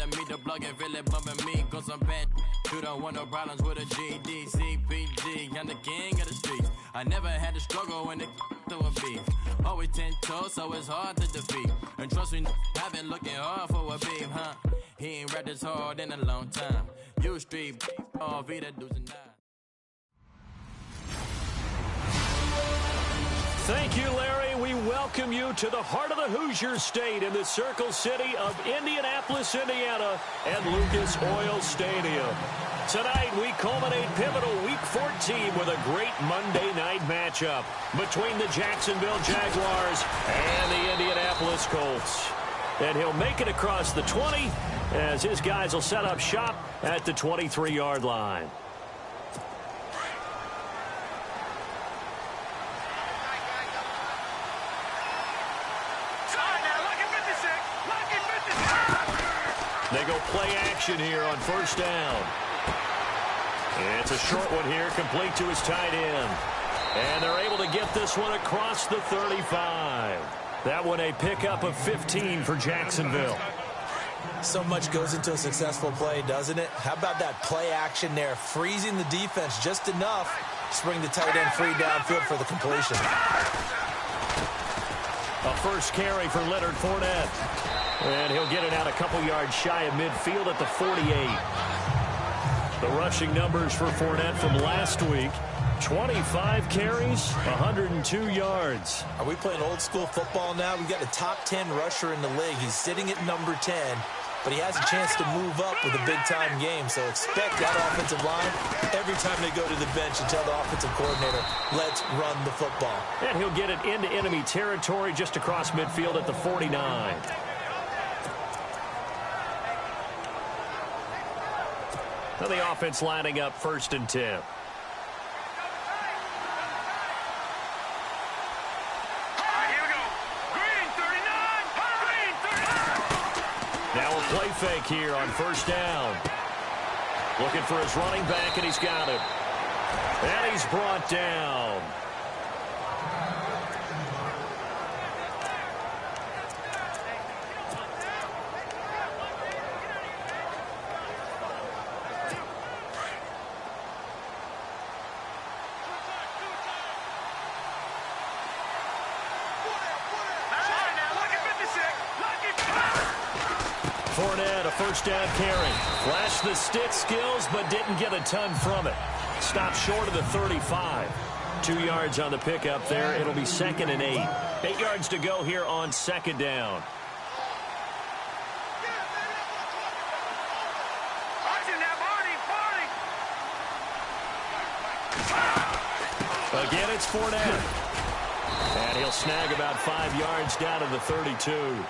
telling me to plug and feel it bumping me, cause I'm bad. You don't want no problems with a GD, CPG. I'm the king of the streets. I never had to struggle when it to a beef. Always 10 toes, so it's hard to defeat. And trust me, I've been looking hard for a beef, huh? He ain't rapped this hard in a long time. You street, all Vita do's and die. Thank you, Larry. We welcome you to the heart of the Hoosier State in the Circle City of Indianapolis, Indiana, at Lucas Oil Stadium. Tonight, we culminate pivotal Week 14 with a great Monday night matchup between the Jacksonville Jaguars and the Indianapolis Colts. And he'll make it across the 20 as his guys will set up shop at the 23-yard line. They go play action here on first down. It's a short one here, complete to his tight end. And they're able to get this one across the 35. That one a pickup of 15 for Jacksonville. So much goes into a successful play, doesn't it? How about that play action there, freezing the defense just enough to bring the tight end free downfield for the completion. A first carry for Leonard Fournette. And he'll get it out a couple yards shy of midfield at the 48. The rushing numbers for Fournette from last week: 25 carries, 102 yards. Are we playing old school football now? We've got a top 10 rusher in the league. He's sitting at number 10, but he has a chance to move up with a big-time game. So expect that offensive line every time they go to the bench and tell the offensive coordinator, let's run the football. And he'll get it into enemy territory just across midfield at the 49. Now the offense lining up first and 10. Now a play fake here on first down. Looking for his running back, and he's got it. And he's brought down. Fournette, a first down carry. Flashed the stick skills, but didn't get a ton from it. Stopped short of the 35. 2 yards on the pickup there. It'll be 2nd and 8. 8 yards to go here on second down. Again, it's Fournette. And he'll snag about 5 yards down to the 32.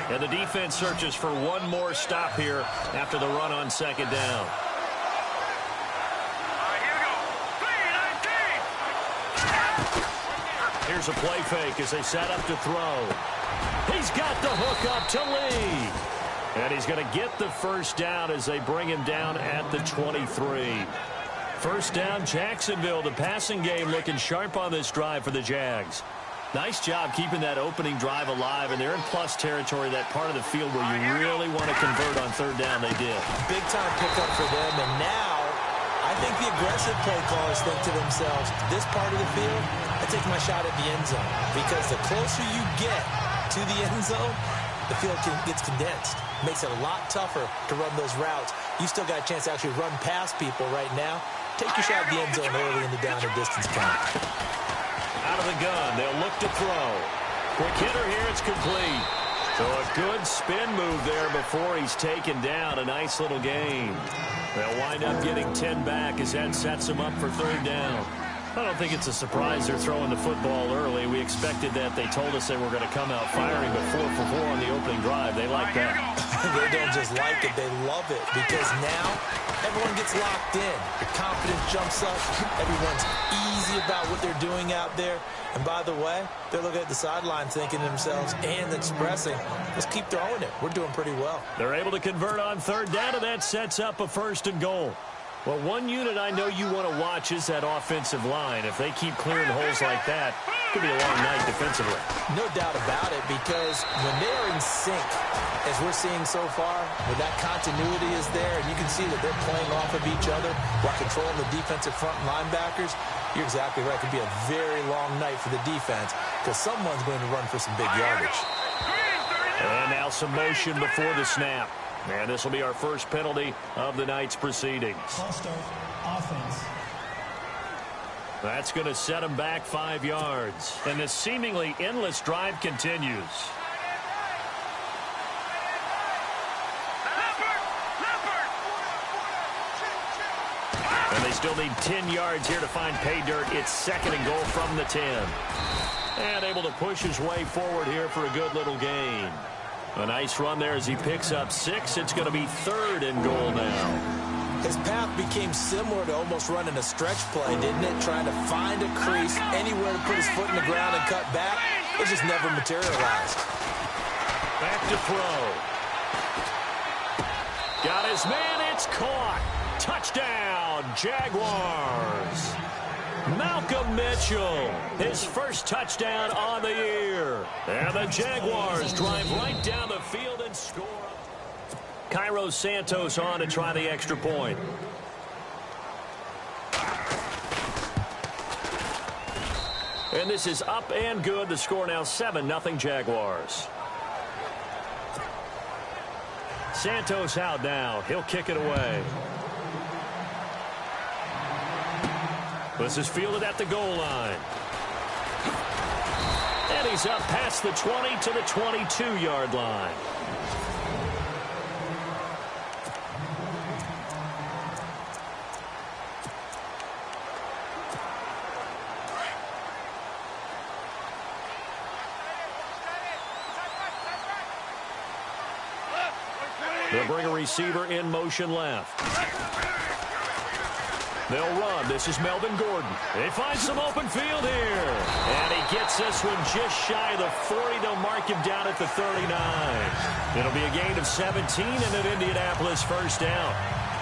And the defense searches for one more stop here after the run on second down. Here's a play fake as they set up to throw. He's got the hook up to Lee. And he's going to get the first down as they bring him down at the 23. First down, Jacksonville. The passing game looking sharp on this drive for the Jags. Nice job keeping that opening drive alive, and they're in plus territory, that part of the field where you really want to convert on third down. They did. Big-time pickup for them, and now I think the aggressive play callers think to themselves, this part of the field, I take my shot at the end zone, because the closer you get to the end zone, the field gets condensed. Makes it a lot tougher to run those routes. You still got a chance to actually run past people right now. Take your shot at the end zone early in the down and distance count. Out of the gun, they'll look to throw. Quick hitter here, it's complete. So a good spin move there before he's taken down. A nice little gain. They'll wind up getting 10 back as that sets them up for third down. I don't think it's a surprise they're throwing the football early. We expected that. They told us they were going to come out firing, but 4 for 4 on the opening drive. They like that. They don't just like it, they love it, because now everyone gets locked in. The confidence jumps up. Everyone's easy about what they're doing out there. And by the way, they're looking at the sideline thinking to themselves and expressing, let's keep throwing it. We're doing pretty well. They're able to convert on third down, and that sets up a 1st and goal. Well, one unit I know you want to watch is that offensive line. If they keep clearing holes like that, could be a long night defensively. No doubt about it, because when they are in sync, as we're seeing so far, when that continuity is there, and you can see that they're playing off of each other while controlling the defensive front linebackers, you're exactly right. It could be a very long night for the defense because someone's going to run for some big yardage. And now some motion before the snap. And this will be our first penalty of the night's proceedings. False start, offense. That's going to set him back 5 yards. And the seemingly endless drive continues. And they still need 10 yards here to find pay dirt. It's 2nd and goal from the 10. And able to push his way forward here for a good little gain. A nice run there as he picks up 6. It's going to be 3rd and goal now. His path became similar to almost running a stretch play, didn't it? Trying to find a crease, anywhere to put his foot in the ground and cut back. It just never materialized. Back to throw. Got his man. It's caught. Touchdown, Jaguars. Malcolm Mitchell, his first touchdown on the year. And the Jaguars drive right down the field and score. Cairo Santos on to try the extra point. And this is up and good. The score now 7-0 Jaguars. Santos out now. He'll kick it away. This is fielded at the goal line. And he's up past the 20 to the 22-yard line. They'll bring a receiver in motion left. They'll run. This is Melvin Gordon. They find some open field here. And he gets this one just shy of the 40. They'll mark him down at the 39. It'll be a gain of 17 and an Indianapolis first down.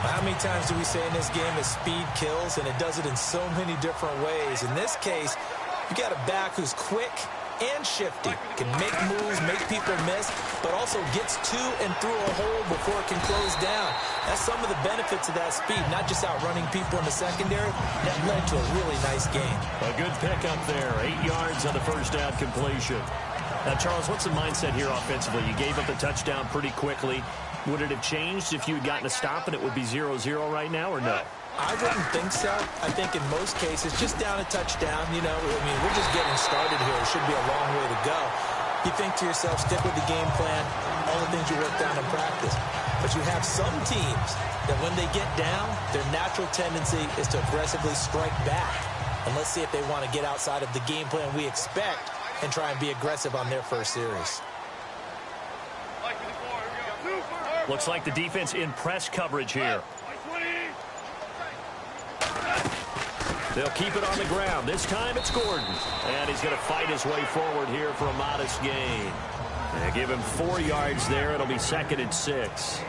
How many times do we say in this game that speed kills, and it does it in so many different ways? In this case, you got a back who's quick and shifty, can make moves, make people miss, but also gets to and through a hole before it can close down. That's some of the benefits of that speed, not just outrunning people in the secondary. That led to a really nice game. A good pickup there, 8 yards on the first down completion. Now, Charles, what's the mindset here offensively? You gave up the touchdown pretty quickly. Would it have changed if you had gotten a stop and it would be 0-0 right now, or no? I wouldn't think so. I think in most cases, just down a touchdown, you know, I mean, we're just getting started here. It should be a long way to go. You think to yourself, stick with the game plan, all the things you work down in practice. But you have some teams that when they get down, their natural tendency is to aggressively strike back. And let's see if they want to get outside of the game plan we expect and try and be aggressive on their first series. Looks like the defense in press coverage here. They'll keep it on the ground. This time it's Gordon. And he's going to fight his way forward here for a modest gain. They give him 4 yards there. It'll be 2nd and 6.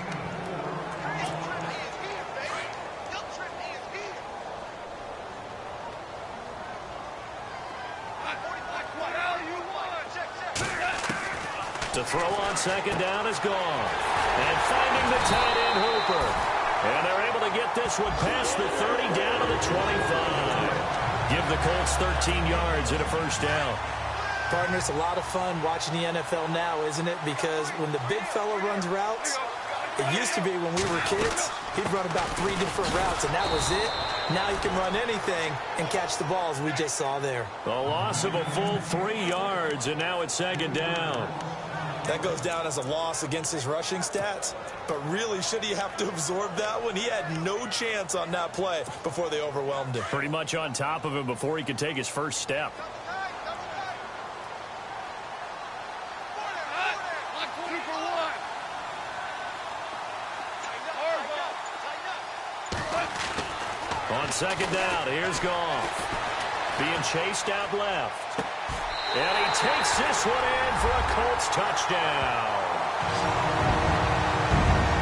To throw on 2nd down is gone. And finding the tight end Hooper. And they're able to get this one past the 30 down to the 25. Give the Colts 13 yards and a first down. Partner, it's a lot of fun watching the NFL now, isn't it? Because when the big fella runs routes, it used to be when we were kids, he'd run about 3 different routes, and that was it. Now he can run anything and catch the balls we just saw there. The loss of a full 3 yards, and now it's 2nd down. That goes down as a loss against his rushing stats. But really, should he have to absorb that one? He had no chance on that play before they overwhelmed him. Pretty much on top of him before he could take his first step. On 2nd down, here's Goff. Being chased out left. And he takes this one in for a Colts touchdown.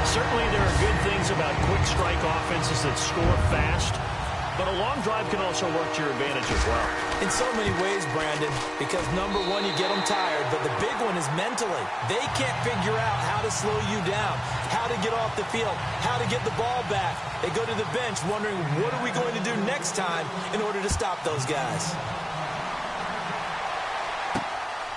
Certainly there are good things about quick strike offenses that score fast. but a long drive can also work to your advantage as well. In so many ways, Brandon, because number one, you get them tired, but the big one is mentally. They can't figure out how to slow you down, how to get off the field, how to get the ball back. They go to the bench wondering, what are we going to do next time in order to stop those guys?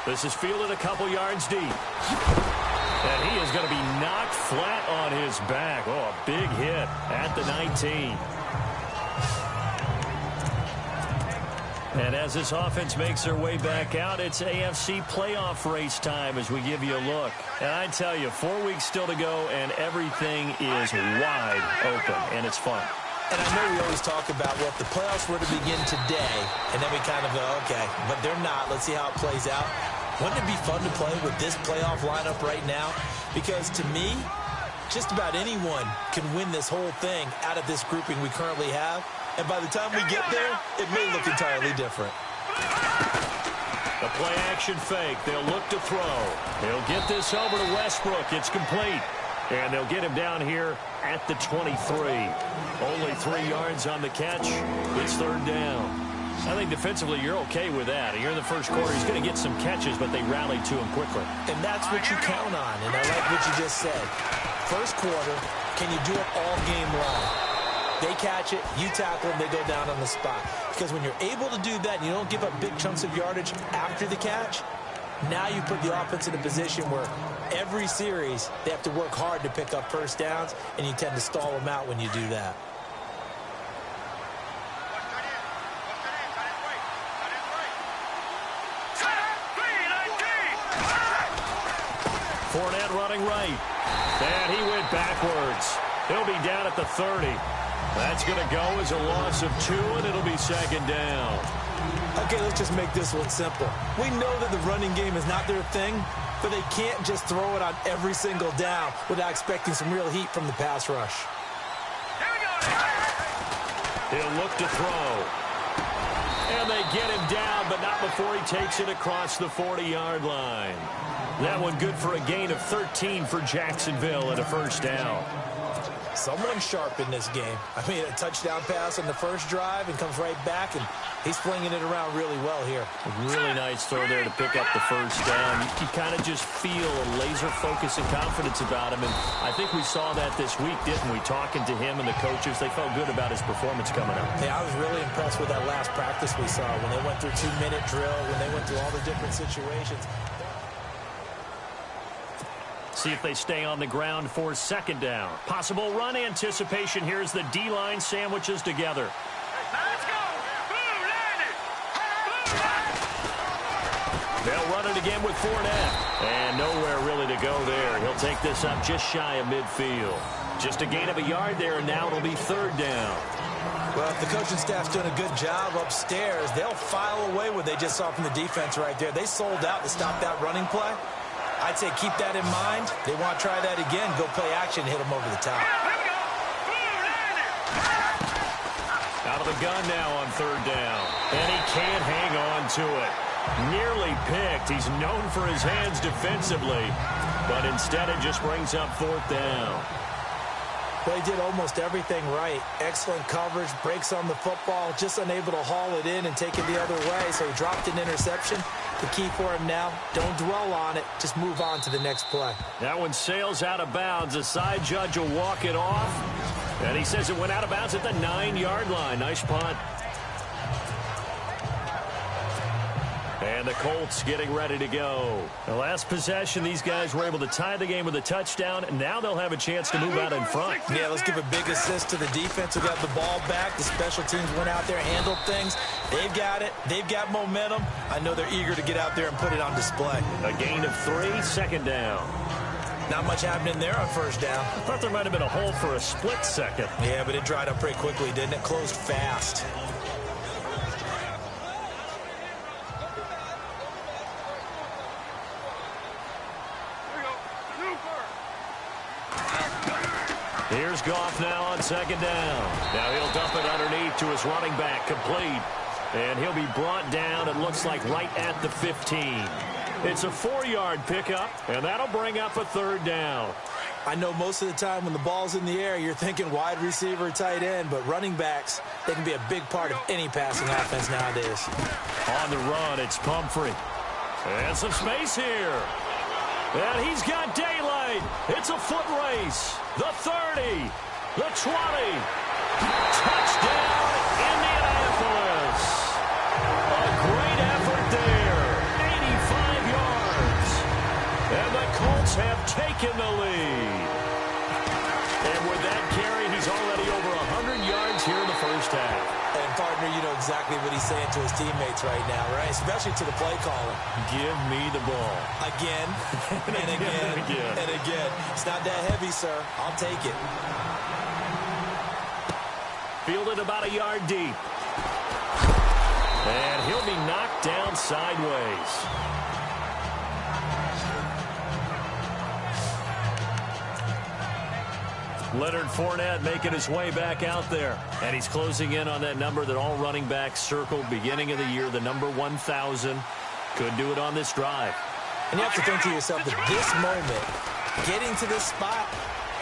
This is fielded a couple yards deep. And he is going to be knocked flat on his back. Oh, a big hit at the 19. And as this offense makes their way back out, it's AFC playoff race time as we give you a look. And I tell you, 4 weeks still to go, and everything is wide open, and it's fun. And I know we always talk about, well, if the playoffs were to begin today, and then we kind of go, okay, but they're not. Let's see how it plays out. Wouldn't it be fun to play with this playoff lineup right now? Because to me, just about anyone can win this whole thing out of this grouping we currently have. And by the time we get there, it may look entirely different. The play-action fake. They'll look to throw. They'll get this over to Westbrook. It's complete. And they'll get him down here at the 23. Only 3 yards on the catch. It's third down. I think defensively you're okay with that. Here in the first quarter, he's going to get some catches, but they rallied to him quickly. And that's what you count on. And I like what you just said. First quarter, can you do it all game long? They catch it, you tackle them, they go down on the spot. Because when you're able to do that and you don't give up big chunks of yardage after the catch, now you put the offense in a position where every series they have to work hard to pick up first downs, and you tend to stall them out when you do that. Fournette running right. And he went backwards. He'll be down at the 30. That's going to go as a loss of 2, and it'll be second down. Okay, let's just make this one simple. We know that the running game is not their thing, but they can't just throw it on every single down without expecting some real heat from the pass rush. He'll look to throw. And they get him down, but not before he takes it across the 40-yard line. That one good for a gain of 13 for Jacksonville and a first down. Someone sharp in this game. I mean, a touchdown pass on the first drive and comes right back, and he's flinging it around really well here. A really nice throw there to pick up the first down. You kind of just feel a laser focus and confidence about him, and I think we saw that this week, didn't we? Talking to him and the coaches, they felt good about his performance coming up. Yeah, I was really impressed with that last practice we saw when they went through 2-minute drill, when they went through all the different situations. See if they stay on the ground for second down. Possible run anticipation. Here's the D-line sandwiches together. Let's go. They'll run it again with Fournette. And nowhere really to go there. He'll take this up just shy of midfield. Just a gain of a yard there, and now it'll be third down. Well, if the coaching staff's doing a good job upstairs, they'll file away what they just saw from the defense right there. They sold out to stop that running play. I'd say keep that in mind. They want to try that again. Go play action, hit them over the top. Out of the gun now on third down. And he can't hang on to it. Nearly picked. He's known for his hands defensively. But instead it just brings up fourth down. Well, he did almost everything right. Excellent coverage, breaks on the football, just unable to haul it in and take it the other way. So he dropped an interception. The key for him now, don't dwell on it. Just move on to the next play. That one sails out of bounds. The side judge will walk it off. And he says it went out of bounds at the 9-yard line. Nice punt. And the Colts getting ready to go. The last possession, these guys were able to tie the game with a touchdown, and now they'll have a chance to move out in front. Yeah, let's give a big assist to the defense who got the ball back. The special teams went out there, handled things. They've got it. They've got momentum. I know they're eager to get out there and put it on display. A gain of 3, second down. Not much happening there on first down. I thought there might have been a hole for a split second. Yeah, but it dried up pretty quickly, didn't it? Closed fast. Here's Goff now on second down. Now he'll dump it underneath to his running back, complete. And he'll be brought down, it looks like, right at the 15. It's a 4-yard pickup, and that'll bring up a third down. I know most of the time when the ball's in the air, you're thinking wide receiver, tight end, but running backs, they can be a big part of any passing offense nowadays. On the run, it's Pumphrey. And some space here. And he's got daylight. It's a foot race. The 30. The 20. Touchdown, Indianapolis. A great effort there. 85 yards. And the Colts have taken the lead. And with that carry, he's already over 100 yards here in the first half. And, partner, you know exactly what he's saying to his teammates right now, right? Especially to the play caller. Give me the ball. Again, and again, and again. It's not that heavy, sir. I'll take it. Fielded about a yard deep. And he'll be knocked down sideways. Leonard Fournette making his way back out there. And he's closing in on that number that all running backs circled beginning of the year, the number 1,000. Could do it on this drive. And you have to think to yourself that this moment, getting to this spot,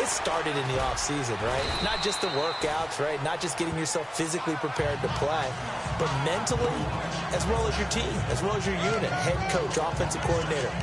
it started in the offseason, right? Not just the workouts, right? Not just getting yourself physically prepared to play, but mentally, as well as your team, as well as your unit, head coach, offensive coordinator.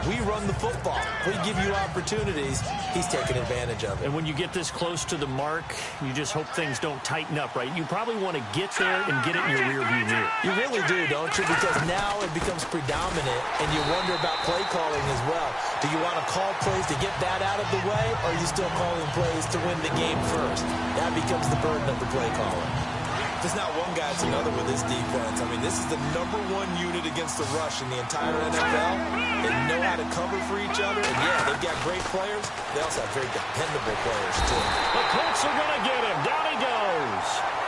We run the football. We give you opportunities. He's taking advantage of it. And when you get this close to the mark, you just hope things don't tighten up, right? You probably want to get there and get it in your rearview mirror. You really do, don't you? Because now it becomes predominant, and you wonder about play calling as well. Do you want to call plays to get that out of the way, or are you still calling plays to win the game first? That becomes the burden of the play caller. There's not one guy, it's another with this defense. I mean, this is the #1 unit against the rush in the entire NFL. They know how to cover for each other. And, yeah, they've got great players. They also have very dependable players, too. The Colts are going to get him. Down he goes.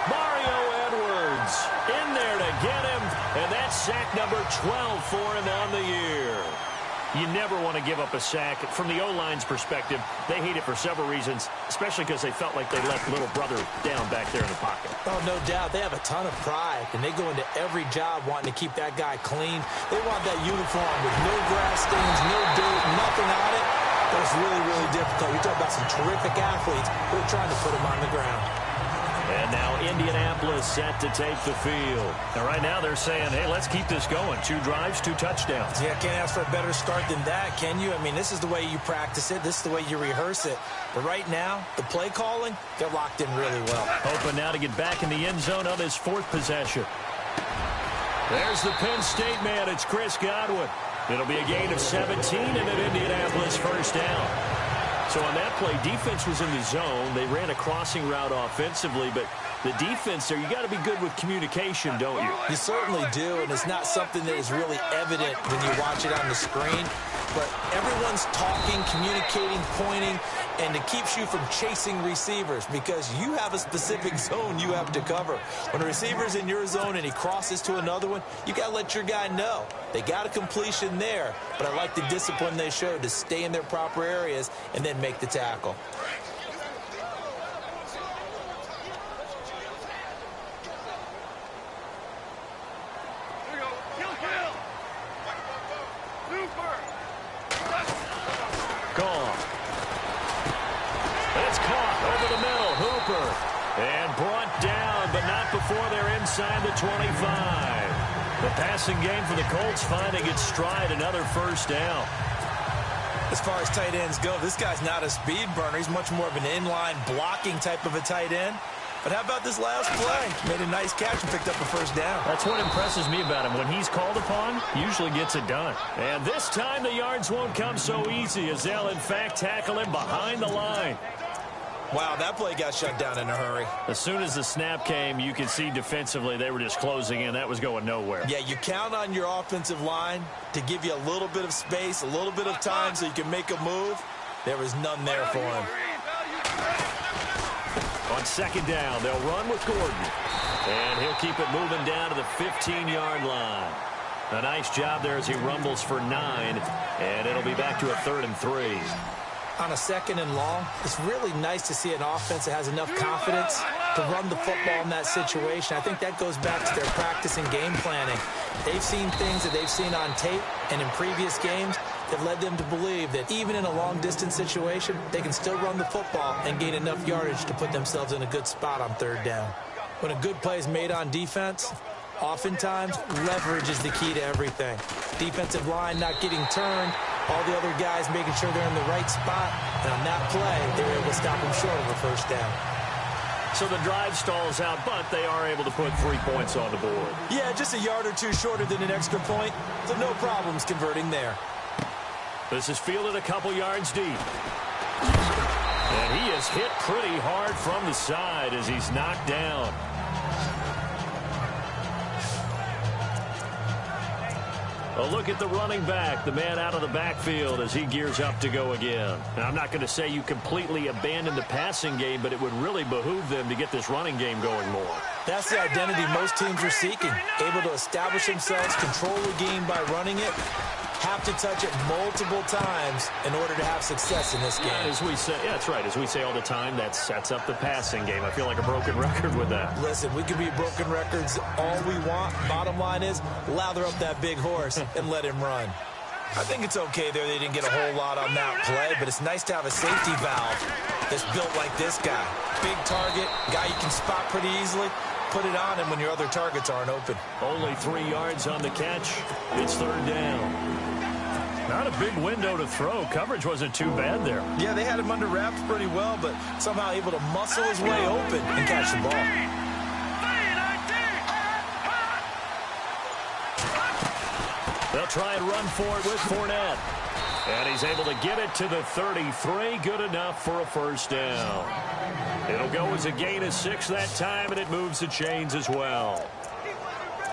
Mario Edwards in there to get him. And that's sack number 12 for him on the year. You never want to give up a sack. From the O-line's perspective, they hate it for several reasons, especially because they felt like they left little brother down back there in the pocket. Oh, no doubt. They have a ton of pride, and they go into every job wanting to keep that guy clean. They want that uniform with no grass stains, no dirt, nothing on it. That's really, really difficult. You're talking about some terrific athletes who are trying to put him on the ground. And now Indianapolis set to take the field. And right now they're saying, hey, let's keep this going. 2 drives, 2 touchdowns. Yeah, can't ask for a better start than that, can you? I mean, this is the way you practice it. This is the way you rehearse it. But right now, the play calling, they're locked in really well. Hoping now to get back in the end zone on his 4th possession. There's the Penn State man. It's Chris Godwin. It'll be a gain of 17 and an Indianapolis first down. So on that play, defense was in the zone. They ran a crossing route offensively, but the defense there, you got to be good with communication, don't you? You certainly do, and it's not something that is really evident when you watch it on the screen. But everyone's talking, communicating, pointing, and it keeps you from chasing receivers because you have a specific zone you have to cover. When a receiver's in your zone and he crosses to another one, you got to let your guy know. They got a completion there, but I like the discipline they showed to stay in their proper areas and then make the tackle. Gone. It's caught over the middle. Hooper. And brought down, but not before they're inside the 25. The passing game for the Colts finding its stride, another first down. As far as tight ends go, this guy's not a speed burner. He's much more of an inline blocking type of a tight end. But how about this last play? Made a nice catch and picked up a first down. That's what impresses me about him. When he's called upon, usually gets it done. And this time the yards won't come so easy as they'll, in fact, tackle him behind the line. Wow, that play got shut down in a hurry. As soon as the snap came, you could see defensively they were just closing in. That was going nowhere. Yeah, you count on your offensive line to give you a little bit of space, a little bit of time so you can make a move. There was none there for him. On second down, they'll run with Gordon. And he'll keep it moving down to the 15-yard line. A nice job there as he rumbles for 9. And it'll be back to a 3rd and 3. On a 2nd and long, it's really nice to see an offense that has enough confidence to run the football in that situation. I think that goes back to their practice and game planning. They've seen things that they've seen on tape and in previous games that led them to believe that even in a long-distance situation, they can still run the football and gain enough yardage to put themselves in a good spot on third down. When a good play is made on defense, oftentimes leverage is the key to everything. Defensive line not getting turned, all the other guys making sure they're in the right spot, and on that play, they were able to stop them short of a first down. So the drive stalls out, but they are able to put 3 points on the board. Yeah, just a yard or two shorter than an extra point, so no problems converting there. This is fielded a couple yards deep. And he is hit pretty hard from the side as he's knocked down. A look at the running back, the man out of the backfield as he gears up to go again. Now, I'm not going to say you completely abandon the passing game, but it would really behoove them to get this running game going more. That's the identity most teams are seeking. Able to establish themselves, control the game by running it, have to touch it multiple times in order to have success in this game. As we say, yeah, that's right. As we say all the time, that sets up the passing game. I feel like a broken record with that. Listen, we can be broken records all we want. Bottom line is, lather up that big horse and let him run. I think it's okay there. They didn't get a whole lot on that play, but it's nice to have a safety valve that's built like this guy. Big target, guy you can spot pretty easily. Put it on him when your other targets aren't open. Only 3 yards on the catch. It's third down. Not a big window to throw. Coverage wasn't too bad there. Yeah, they had him under wraps pretty well, but somehow able to muscle his way open and catch the ball. They'll try and run for it with Fournette. And he's able to get it to the 33. Good enough for a first down. It'll go as a gain of 6 that time, and it moves the chains as well.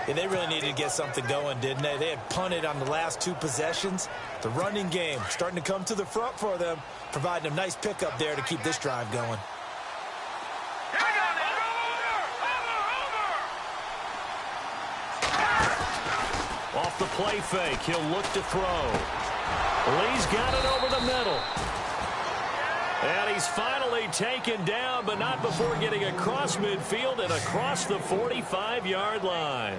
Yeah, they really needed to get something going, didn't they? They had punted on the last 2 possessions. The running game starting to come to the front for them, providing a nice pickup there to keep this drive going. Off the play fake, he'll look to throw. Lee's got it over the middle. And he's finally taken down, but not before getting across midfield and across the 45-yard line.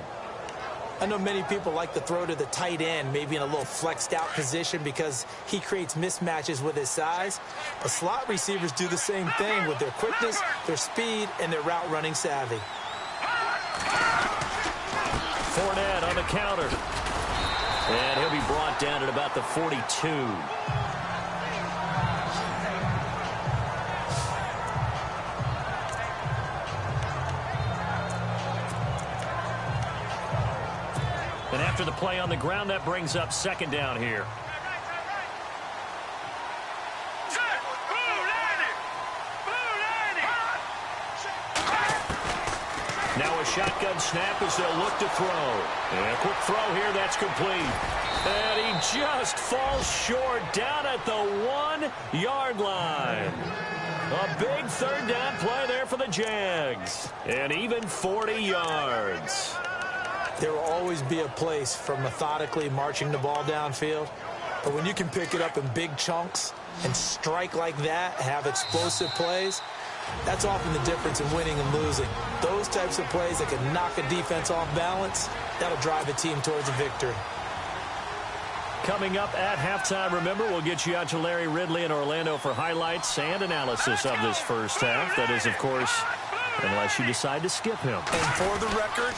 I know many people like to throw to the tight end, maybe in a little flexed out position because he creates mismatches with his size. But slot receivers do the same thing with their quickness, their speed, and their route running savvy. Fournette on the counter. And he'll be brought down at about the 42. And after the play on the ground, that brings up second down here. Now a shotgun snap as they'll look to throw. And a quick throw here, that's complete. And he just falls short down at the 1-yard line. A big third down play there for the Jags. And even 40 yards. There will always be a place for methodically marching the ball downfield. But when you can pick it up in big chunks and strike like that, have explosive plays, that's often the difference in winning and losing. Those types of plays that can knock a defense off balance, that'll drive a team towards a victory. Coming up at halftime, remember, we'll get you out to Larry Ridley in Orlando for highlights and analysis of this first half. That is, of course, unless you decide to skip him. And for the record,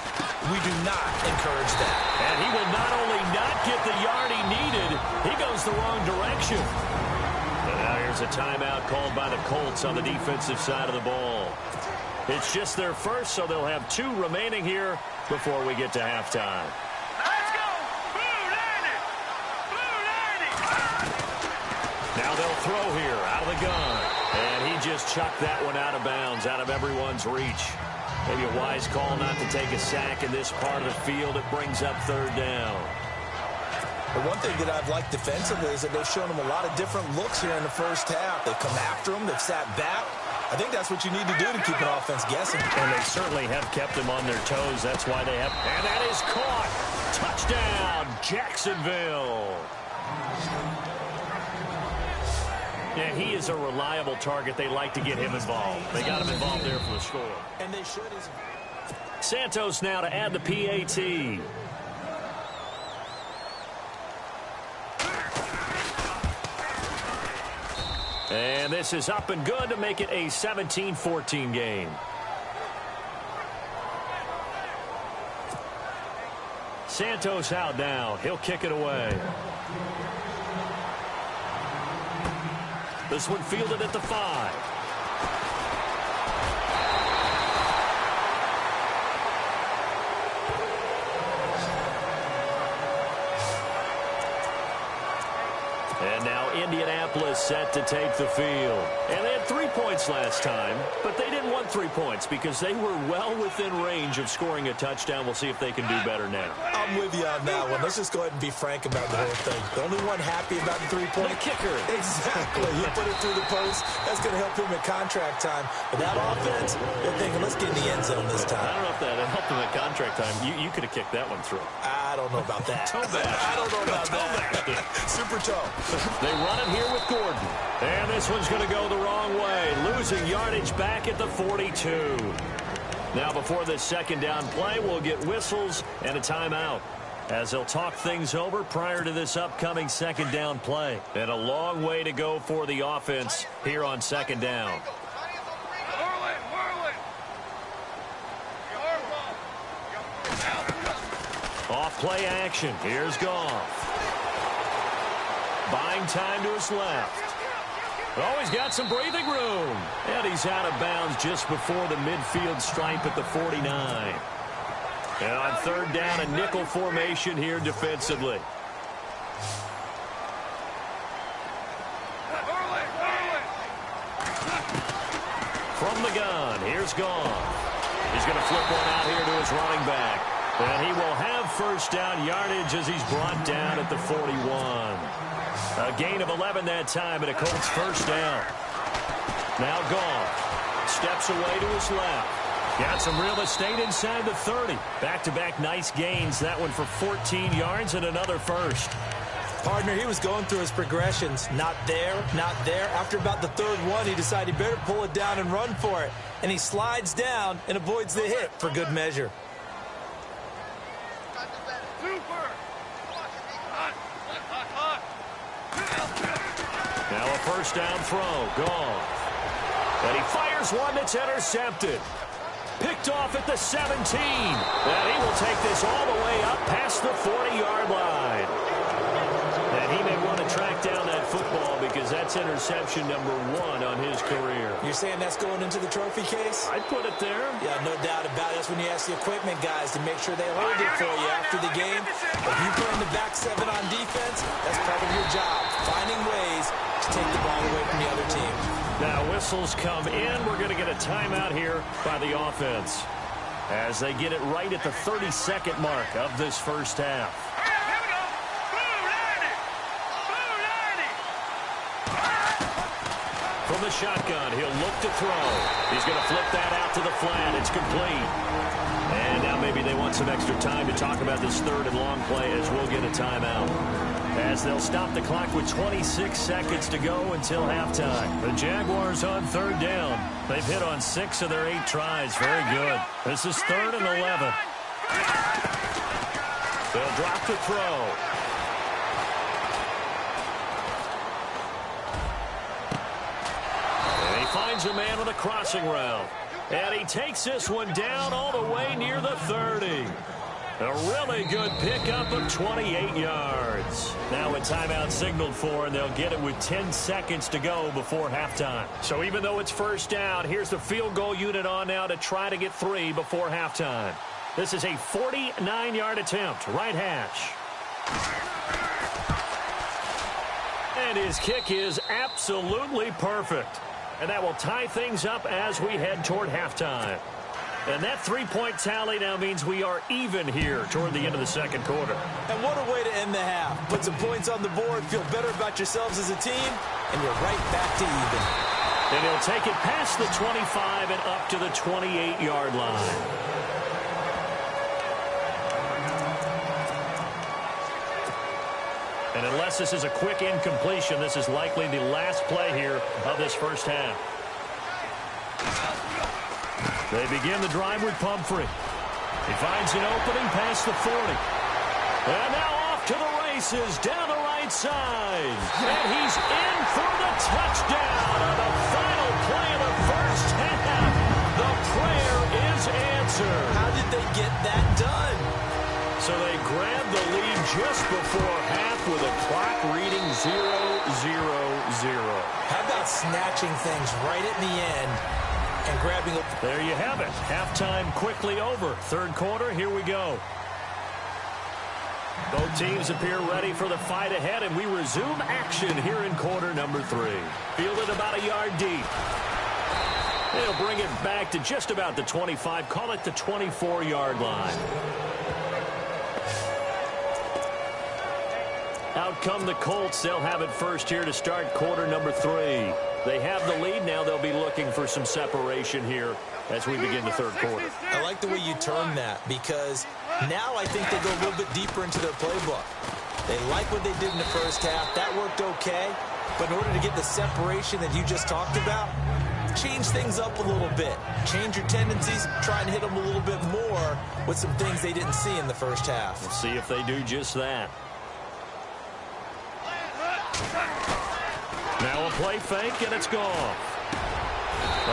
we do not encourage that. And he will not only not get the yard he needed, he goes the wrong direction. And now here's a timeout called by the Colts on the defensive side of the ball. It's just their first, so they'll have 2 remaining here before we get to halftime. Let's go! Now they'll throw here out of the gun. And he just chucked that one out of bounds, out of everyone's reach. Maybe a wise call not to take a sack in this part of the field. It brings up third down. But one thing that I've liked defensively is that they've shown them a lot of different looks here in the first half. They've come after them. They've sat back. I think that's what you need to do to keep an offense guessing. And they certainly have kept them on their toes. That's why they have. And that is caught. Touchdown, Jacksonville. And he is a reliable target. They like to get him involved. They got him involved there for the score. And they should. Santos now to add the PAT. And this is up and good to make it a 17-14 game. Santos out now. He'll kick it away. This one fielded at the 5. And now Indianapolis set to take the field. And they had 3 points last time, but they didn't want 3 points because they were well within range of scoring a touchdown. We'll see if they can do better now. I'm with you on that one. Let's just go ahead and be frank about the whole thing. The only one happy about the 3-point. The kicker. Exactly. He put it through the post. That's going to help him at contract time. But that offense, they're thinking, let's get in the end zone this time. I don't know if that helped him at contract time. You could have kicked that one through. I don't know about that. Toe bash. I don't know about that. Super toe. They run it here with Gordon. And this one's going to go the wrong way. Losing yardage back at the 42. Now before this second down play, we'll get whistles and a timeout as they'll talk things over prior to this upcoming second down play. And a long way to go for the offense here on second down. Off play action. Here's Goff. Buying time to his left. Oh, he's got some breathing room. And he's out of bounds just before the midfield stripe at the 49. And on third down, a nickel formation here defensively. From the gun, here's Goff. He's going to flip one out here to his running back. And he will have first down yardage as he's brought down at the 41. A gain of 11 that time and a Colts first down. Now Goff steps away to his left. Got some real estate inside the 30. Back-to-back nice gains. That one for 14 yards and another first. Partner, he was going through his progressions. Not there, not there. After about the third one, he decided he better pull it down and run for it. And he slides down and avoids the hit for good measure. Now a first down throw. Goff. And he fires one that's intercepted. Picked off at the 17. And he will take this all the way up past the 40-yard line. And he may want to track down that football because that's interception number 1 on his career. You're saying that's going into the trophy case? I'd put it there. Yeah, no doubt about it. That's when you ask the equipment guys to make sure they hold it for you after the game. If you play in the back 7 on defense, that's part of your job. Finding ways to take the ball away from the other team. Now whistles come in. We're going to get a timeout here by the offense as they get it right at the 32nd mark of this first half. From the shotgun, he'll look to throw. He's going to flip that out to the flat. It's complete. And now maybe they want some extra time to talk about this third and long play as we'll get a timeout. As they'll stop the clock with 26 seconds to go until halftime. The Jaguars on third down. They've hit on 6 of their 8 tries. Very good. This is 3rd and 11. They'll drop to throw. And he finds a man with a crossing route. And he takes this one down all the way near the 30. A really good pickup of 28 yards. Now a timeout signaled for, and they'll get it with 10 seconds to go before halftime. So even though it's first down, here's the field goal unit on now to try to get 3 before halftime. This is a 49-yard attempt, right hash. And his kick is absolutely perfect. And that will tie things up as we head toward halftime. And that 3-point tally now means we are even here toward the end of the second quarter. And what a way to end the half. Put some points on the board, feel better about yourselves as a team, and you're right back to even. And he'll take it past the 25 and up to the 28-yard line. And unless this is a quick incompletion, this is likely the last play here of this first half. They begin the drive with Pumphrey. He finds an opening past the 40. And now off to the races down the right side. And he's in for the touchdown on the final play of the first half. The prayer is answered. How did they get that done? So they grabbed the lead just before half with a clock reading 0-0-0. How about snatching things right at the end and grabbing a... There you have it. Halftime quickly over. Third quarter, here we go. Both teams appear ready for the fight ahead, and we resume action here in quarter number 3. Fielded about a yard deep. They'll bring it back to just about the 25. Call it the 24-yard line. Out come the Colts. They'll have it first here to start quarter number 3. They have the lead. Now they'll be looking for some separation here as we begin the third quarter. I like the way you term that, because now I think they go a little bit deeper into their playbook. They like what they did in the first half. That worked okay. But in order to get the separation that you just talked about, change things up a little bit. Change your tendencies. Try and hit them a little bit more with some things they didn't see in the first half. Let's see if they do just that. Now a play fake, and it's gone.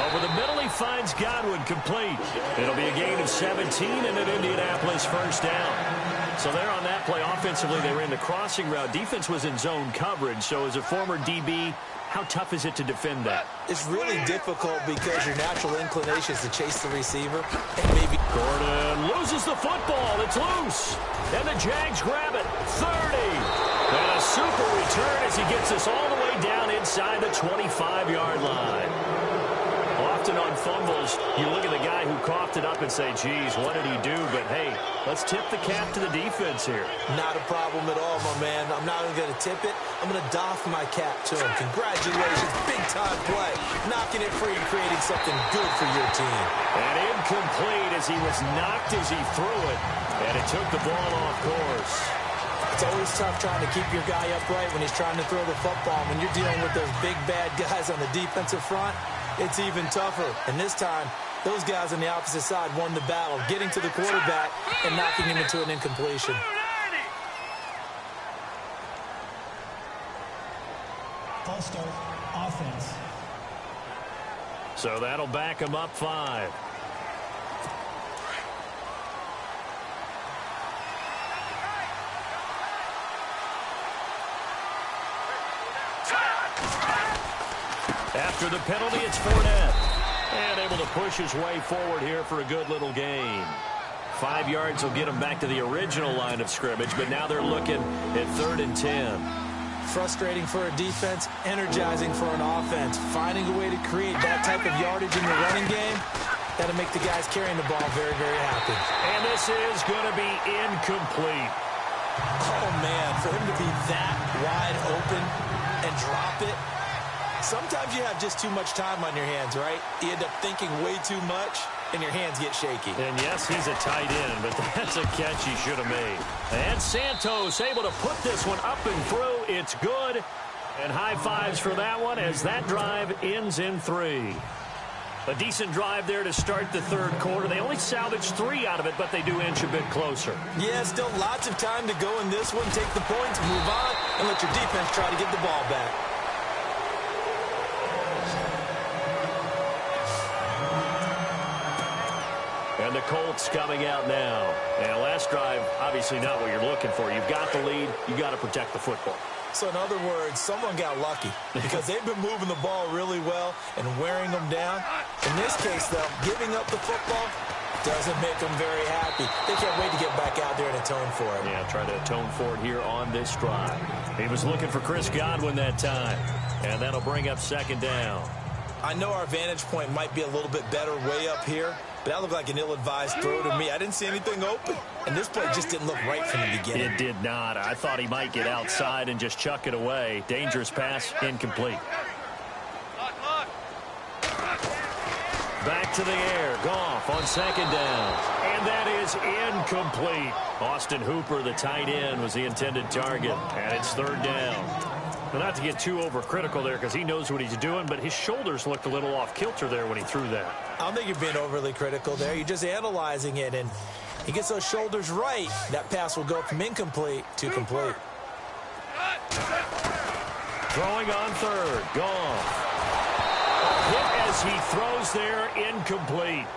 Over the middle, he finds Godwin complete. It'll be a gain of 17 and an Indianapolis first down. So there on that play, offensively, they ran the crossing route. Defense was in zone coverage. So as a former DB, how tough is it to defend that? It's really difficult because your natural inclination is to chase the receiver. And maybe Gordon loses the football. It's loose. And the Jags grab it. 30. And a super return as he gets us all the way down inside the 25-yard line. Often on fumbles, you look at the guy who coughed it up and say, geez, what did he do? But, hey, let's tip the cap to the defense here. Not a problem at all, my man. I'm not even going to tip it. I'm going to doff my cap to him. Congratulations. Big-time play. Knocking it free and creating something good for your team. And incomplete as he was knocked as he threw it. And it took the ball off course. It's always tough trying to keep your guy upright when he's trying to throw the football. When you're dealing with those big, bad guys on the defensive front, it's even tougher. And this time, those guys on the opposite side won the battle, getting to the quarterback and knocking him into an incompletion. False start, offense. So that'll back him up 5. After the penalty, it's Fournette. And able to push his way forward here for a good little gain. 5 yards will get him back to the original line of scrimmage, but now they're looking at 3rd and 10. Frustrating for a defense, energizing for an offense. Finding a way to create that type of yardage in your running game, that'll make the guys carrying the ball very, very happy. And this is going to be incomplete. Oh, man, for him to be that wide open and drop it. Sometimes you have just too much time on your hands, right? You end up thinking way too much, and your hands get shaky. And yes, he's a tight end, but that's a catch he should have made. And Santos able to put this one up and through. It's good. And high fives for that one as that drive ends in 3. A decent drive there to start the third quarter. They only salvaged 3 out of it, but they do inch a bit closer. Yeah, still lots of time to go in this one. Take the points, move on, and let your defense try to get the ball back. And the Colts coming out now. And last drive, obviously not what you're looking for. You've got the lead. You got to protect the football. So in other words, someone got lucky because they've been moving the ball really well and wearing them down. In this case, though, giving up the football doesn't make them very happy. They can't wait to get back out there and atone for it. Yeah, try to atone for it here on this drive. He was looking for Chris Godwin that time. And that'll bring up 2nd down. I know our vantage point might be a little bit better way up here, but that looked like an ill-advised throw to me. I didn't see anything open, and this play just didn't look right from the beginning. It did not. I thought he might get outside and just chuck it away. Dangerous pass, incomplete. Back to the air. Goff on 2nd down. And And that is incomplete. Austin Hooper, the tight end, was the intended target. And it's third down. Well, not to get too overcritical there because he knows what he's doing, but his shoulders looked a little off kilter there when he threw that. I don't think you're being overly critical there. You're just analyzing it, and he gets those shoulders right. That pass will go from incomplete to complete. Throwing on third. Goff. Hit as he throws there, incomplete.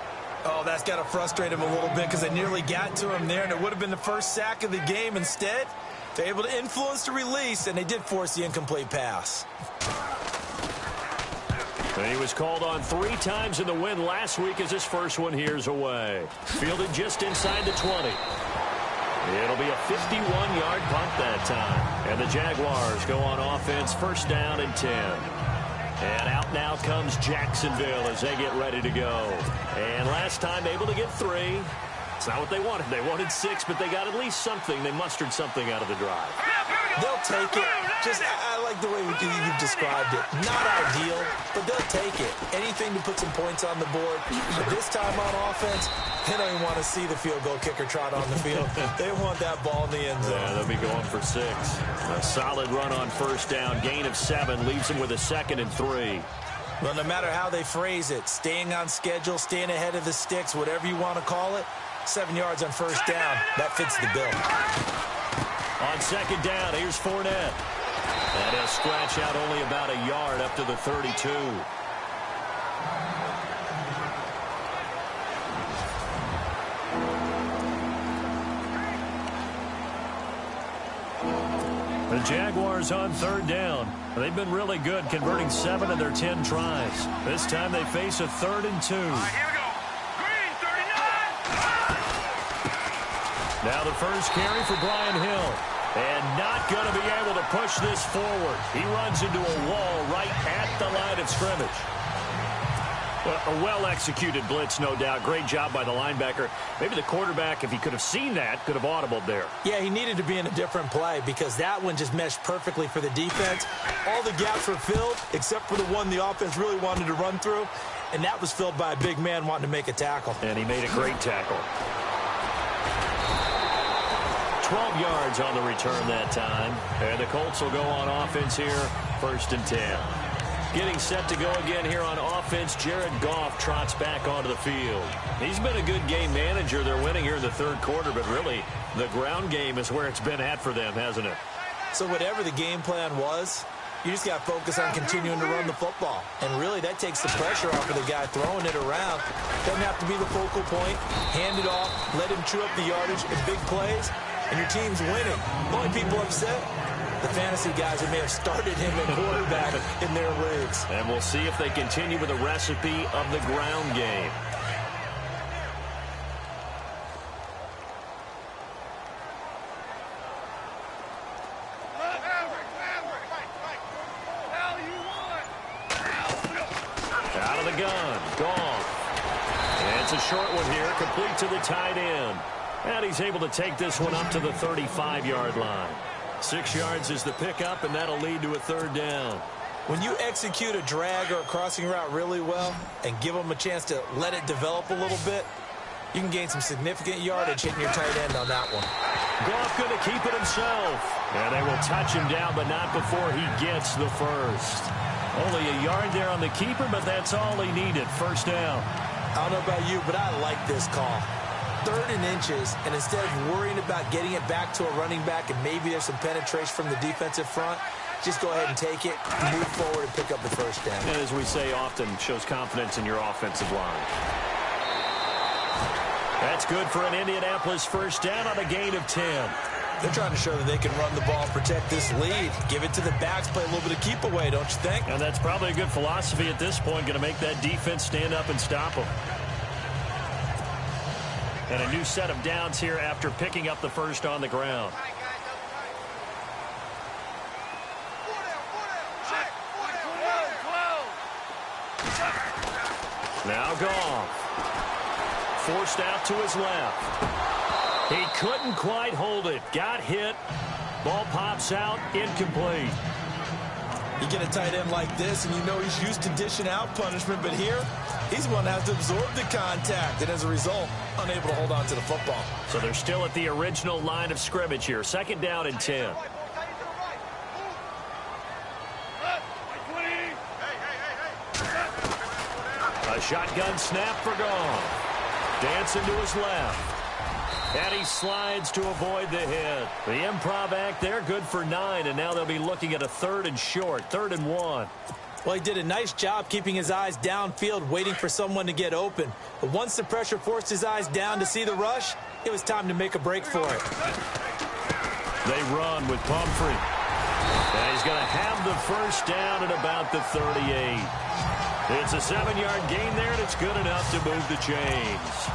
Oh, that's got to frustrate him a little bit because they nearly got to him there, and it would have been the first sack of the game. Instead, they're able to influence the release, and they did force the incomplete pass. And he was called on 3 times in the win last week as his first one here's away. Fielded just inside the 20. It'll be a 51-yard punt that time. And the Jaguars go on offense, first down and 10. And out now comes Jacksonville as they get ready to go. And last time able to get 3. It's not what they wanted. They wanted 6, but they got at least something. They mustered something out of the drive. They'll take it. Just, I like the way you've described it. Not ideal, but they'll take it. Anything to put some points on the board. But this time on offense, they don't even want to see the field goal kicker trot on the field. They want that ball in the end zone. Yeah, they'll be going for 6. A solid run on first down. Gain of 7 leaves them with a 2nd and 3. Well, no matter how they phrase it, staying on schedule, staying ahead of the sticks, whatever you want to call it, 7 yards on first down. That fits the bill. On second down, here's Fournette. And he'll scratch out only about a yard up to the 32. The Jaguars on third down. They've been really good, converting 7 of their 10 tries. This time they face a 3rd and 2. All right, here we go. Green, 39. Now the first carry for Brian Hill. And not going to be able to push this forward. He runs into a wall right at the line of scrimmage. Well, a well-executed blitz, no doubt. Great job by the linebacker. Maybe the quarterback, if he could have seen that, could have audibled there. Yeah, he needed to be in a different play because that one just meshed perfectly for the defense. All the gaps were filled except for the one the offense really wanted to run through, and that was filled by a big man wanting to make a tackle. And he made a great tackle. 12 yards on the return that time. And the Colts will go on offense here, 1st and 10. Getting set to go again here on offense, Jared Goff trots back onto the field. He's been a good game manager. They're winning here in the 3rd quarter, but really the ground game is where it's been at for them, hasn't it? So whatever the game plan was, you just got to focus on continuing to run the football. And really that takes the pressure off of the guy throwing it around. Doesn't have to be the focal point. Hand it off, let him chew up the yardage in big plays, and your team's winning. The only people upset, the fantasy guys that may have started him at quarterback in their leagues. And we'll see if they continue with the recipe of the ground game. Out of the gun, Goff. And it's a short one here, complete to the tight end. And he's able to take this one up to the 35-yard line. 6 yards is the pickup, and that'll lead to a 3rd down. When you execute a drag or a crossing route really well and give them a chance to let it develop a little bit, you can gain some significant yardage hitting your tight end on that one. Goff going to keep it himself. And they will touch him down, but not before he gets the first. Only a yard there on the keeper, but that's all he needed. 1st down. I don't know about you, but I like this call. 3rd and inches, and instead of worrying about getting it back to a running back and maybe there's some penetration from the defensive front, just go ahead and take it, move forward, and pick up the 1st down. And as we say often, shows confidence in your offensive line. That's good for an Indianapolis 1st down on a gain of 10. They're trying to show that they can run the ball and protect this lead. Give it to the backs, play a little bit of keep away, don't you think? And that's probably a good philosophy at this point, going to make that defense stand up and stop them. And a new set of downs here after picking up the first on the ground. Now Goff. Forced out to his left. He couldn't quite hold it. Got hit. Ball pops out. Incomplete. You get a tight end like this, and you know he's used to dishing out punishment, but here, he's the one that has to absorb the contact, and as a result, unable to hold on to the football. So they're still at the original line of scrimmage here. 2nd down and 10. A shotgun snap for Goff. Dancing to his left. And he slides to avoid the hit. The improv act there, good for 9, and now they'll be looking at a 3rd and short, 3rd and 1. Well, he did a nice job keeping his eyes downfield, waiting for someone to get open. But once the pressure forced his eyes down to see the rush, it was time to make a break for it. They run with Pumphrey. And he's going to have the first down at about the 38. It's a 7-yard gain there, and it's good enough to move the chains.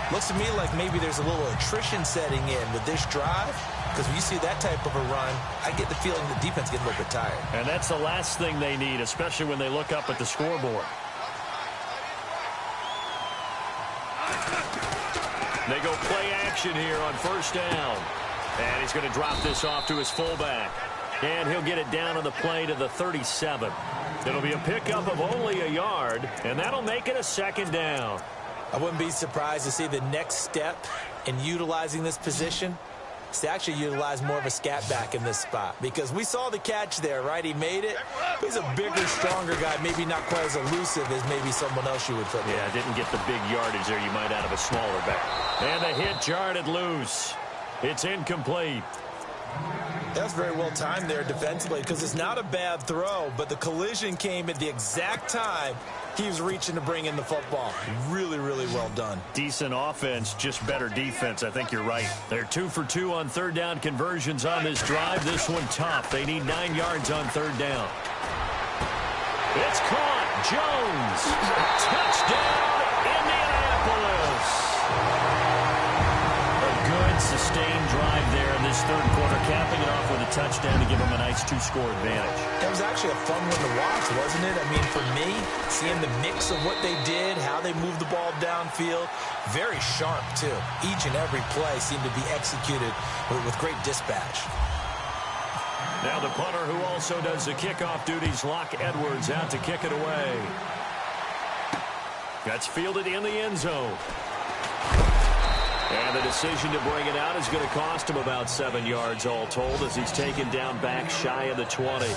Looks to me like maybe there's a little attrition setting in with this drive, because when you see that type of a run, I get the feeling the defense getting a little bit tired. And that's the last thing they need, especially when they look up at the scoreboard. They go play action here on 1st down. And he's going to drop this off to his fullback. And he'll get it down on the play to the 37. It'll be a pickup of only a yard, and that'll make it a 2nd down. I wouldn't be surprised to see the next step in utilizing this position is to actually utilize more of a scat back in this spot, because we saw the catch there, right? He made it. He's a bigger, stronger guy, maybe not quite as elusive as maybe someone else you would put there. Yeah, didn't get the big yardage there you might out of a smaller back. And the hit jarred it loose. It's incomplete. That's very well timed there defensively, because it's not a bad throw, but the collision came at the exact time he was reaching to bring in the football. Really, really well done. Decent offense, just better defense. I think you're right. They're 2 for 2 on 3rd down conversions on this drive. This one tough. They need 9 yards on 3rd down. It's caught. Jones. Touchdown, Indianapolis. Good sustained drive there in this 3rd quarter, capping it off with a touchdown to give them a nice 2-score advantage. That was actually a fun one to watch, wasn't it? I mean, for me, seeing the mix of what they did, how they moved the ball downfield, very sharp, too. Each and every play seemed to be executed with great dispatch. Now the punter, who also does the kickoff duties, Locke Edwards, out to kick it away. That's fielded in the end zone. And the decision to bring it out is going to cost him about 7 yards all told, as he's taken down back shy of the 20.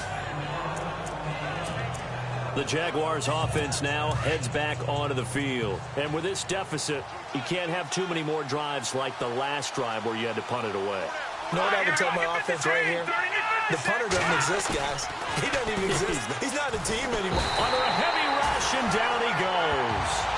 The Jaguars offense now heads back onto the field. And with this deficit, you can't have too many more drives like the last drive where you had to punt it away. You know what I can tell my offense right here? The punter doesn't exist, guys. He doesn't even exist. He's not a team anymore. Under a heavy rush, and down he goes.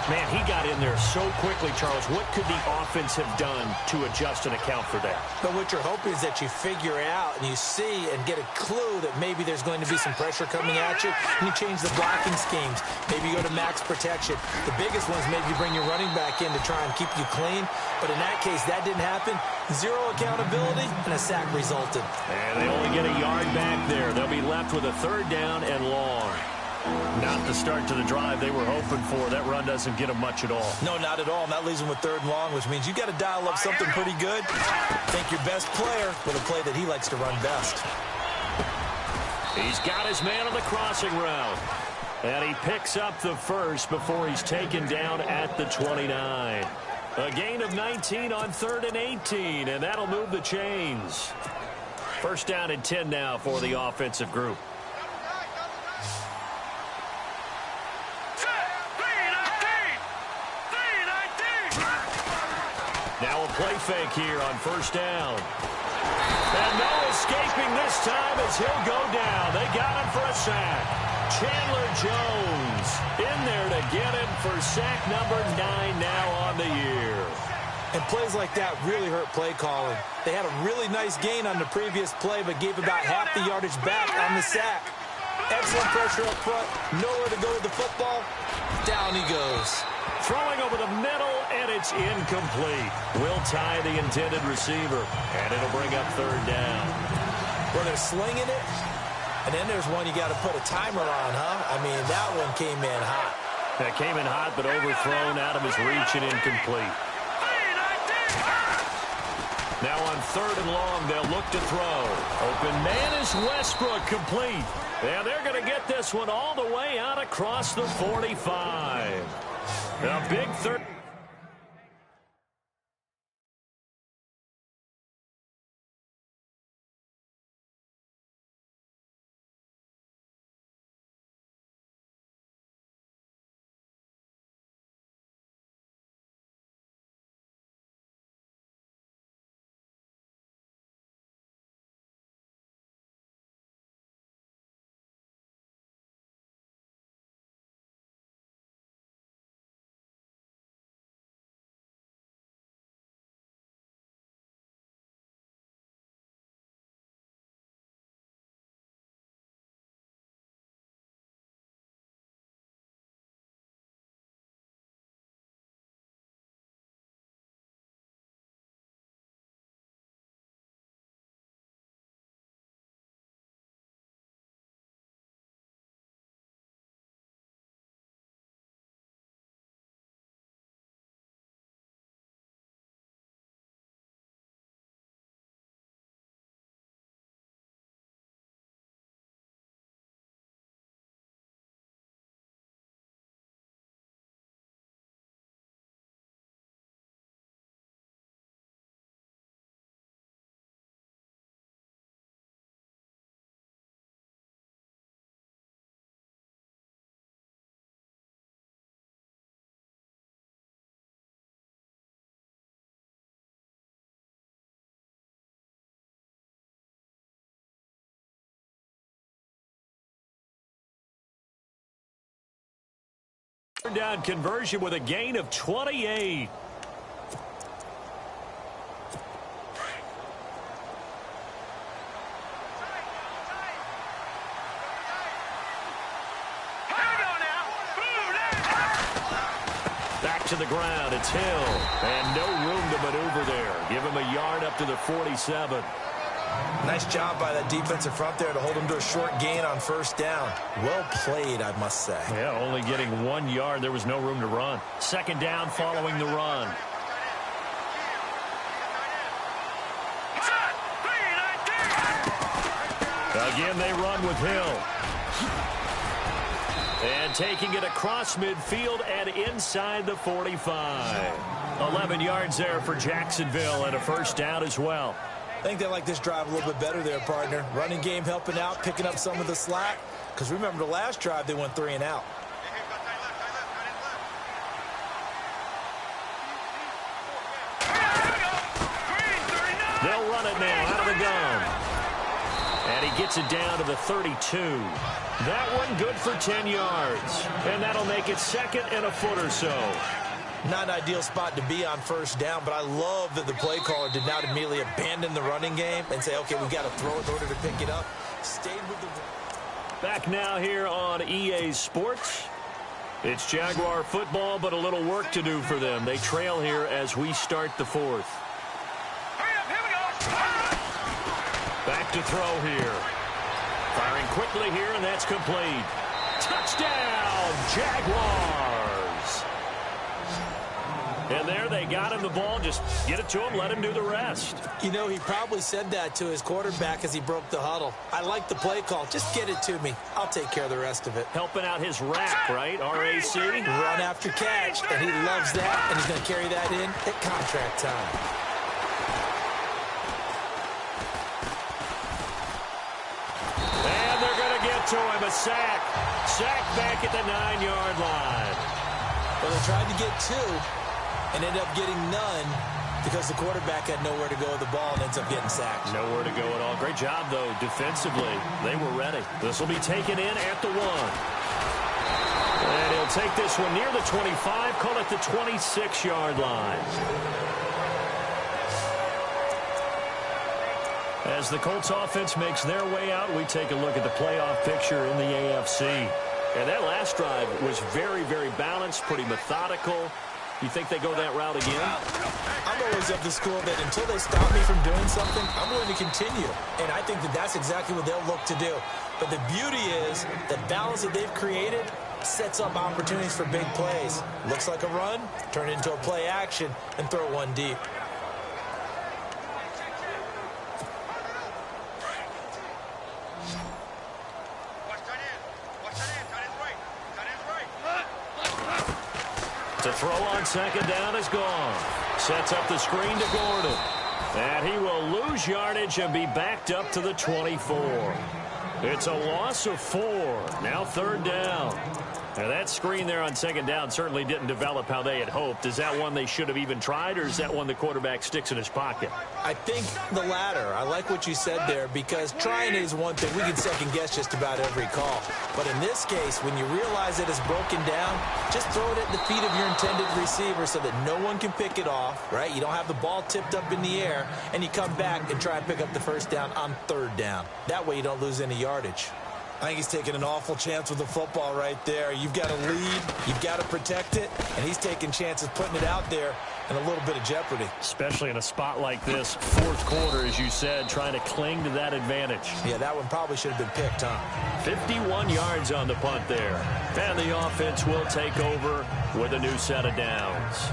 Man, he got in there so quickly, Charles. What could the offense have done to adjust and account for that? But what you're hoping is that you figure out and you see and get a clue that maybe there's going to be some pressure coming at you, and you change the blocking schemes. Maybe you go to max protection. The biggest one is maybe you bring your running back in to try and keep you clean. But in that case, that didn't happen. 0 accountability, and a sack resulted. And they only get a yard back there. They'll be left with a 3rd down and long. Not the start to the drive they were hoping for. That run doesn't get them much at all. No, not at all. And that leaves them with 3rd and long, which means you got to dial up something pretty good. Think your best player with a play that he likes to run best. He's got his man on the crossing route. And he picks up the first before he's taken down at the 29. A gain of 19 on 3rd and 18, and that'll move the chains. 1st down and 10 now for the offensive group. Now a play fake here on 1st down. And no escaping this time as he'll go down. They got him for a sack. Chandler Jones in there to get him for sack number 9 now on the year. And plays like that really hurt play calling. They had a really nice gain on the previous play, but gave about half the yardage back on the sack. Excellent pressure up front. Nowhere to go with the football. Down he goes. Throwing over the middle, and it's incomplete. Will tie the intended receiver, and it'll bring up 3rd down. Well, they're slinging it, and then there's one you got to put a timer on, huh? I mean, that one came in hot. That came in hot, but overthrown out of his reach and incomplete. Now on 3rd and long. They'll look to throw. Open man is Westbrook, complete. And they're going to get this one all the way out across the 45. A big third. Down conversion with a gain of 28. Back to the ground. It's Hill. And no room to maneuver there. Give him a yard up to the 47. Nice job by that defensive front there to hold him to a short gain on 1st down. Well played, I must say. Yeah, only getting 1 yard. There was no room to run. 2nd down following the run. Again, they run with Hill. And taking it across midfield and inside the 45. 11 yards there for Jacksonville and a 1st down as well. I think they like this drive a little bit better there, partner. Running game helping out, picking up some of the slack. Because remember the last drive, they went 3 and out. They'll run it now out of the gun. And he gets it down to the 32. That one good for 10 yards. And that'll make it 2nd and a foot or so. Not an ideal spot to be on 1st down, but I love that the play caller did not immediately abandon the running game and say, okay, we've got to throw it in order to pick it up. Stayed with the... Back now here on EA Sports. It's Jaguar football, but a little work to do for them. They trail here as we start the 4th. Back to throw here. Firing quickly here, and that's complete. Touchdown, Jaguars! And there they got him the ball. Just get it to him, let him do the rest. You know, he probably said that to his quarterback as he broke the huddle. I like the play call. Just get it to me. I'll take care of the rest of it. Helping out his rack, right? RAC. Run after catch, and he loves that, and he's going to carry that in at contract time. And they're going to get to him. A sack. Sack back at the 9-yard line. Well, they tried to get 2 and ended up getting none because the quarterback had nowhere to go with the ball and ends up getting sacked. Nowhere to go at all. Great job, though, defensively. They were ready. This will be taken in at the 1. And he'll take this one near the 25, call it the 26-yard line. As the Colts offense makes their way out, we take a look at the playoff picture in the AFC. And that last drive was very, very balanced, pretty methodical. You think they go that route again? I'm always of the school that until they stop me from doing something, I'm going to continue. And I think that that's exactly what they'll look to do. But the beauty is the balance that they've created sets up opportunities for big plays. Looks like a run, turn it into a play action, and throw one deep. To throw on second down is gone. Sets up the screen to Gordon. And he will lose yardage and be backed up to the 24. It's a loss of 4. Now third down. Now that screen there on second down certainly didn't develop how they had hoped. Is that one they should have even tried, or is that one the quarterback sticks in his pocket? I think the latter. I like what you said there, because trying it is one thing. We can second guess just about every call. But in this case, when you realize that it's broken down, just throw it at the feet of your intended receiver so that no one can pick it off, right? You don't have the ball tipped up in the air, and you come back and try and pick up the first down on third down. That way you don't lose any yardage. I think he's taking an awful chance with the football right there. You've got to lead, you've got to protect it, and he's taking chances putting it out there in a little bit of jeopardy. Especially in a spot like this, fourth quarter, as you said, trying to cling to that advantage. Yeah, that one probably should have been picked, huh? 51 yards on the punt there. And the offense will take over with a new set of downs.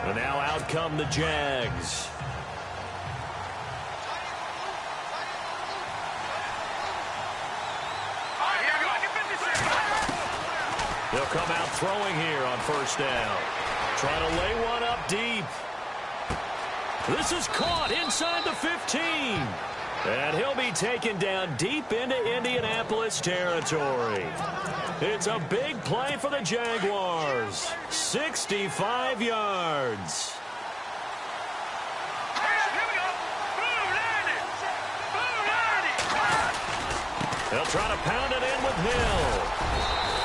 And now out come the Jags. They'll come out throwing here on first down. Trying to lay one up deep. This is caught inside the 15. And he'll be taken down deep into Indianapolis territory. It's a big play for the Jaguars. 65 yards. They'll try to pound it in with Hill.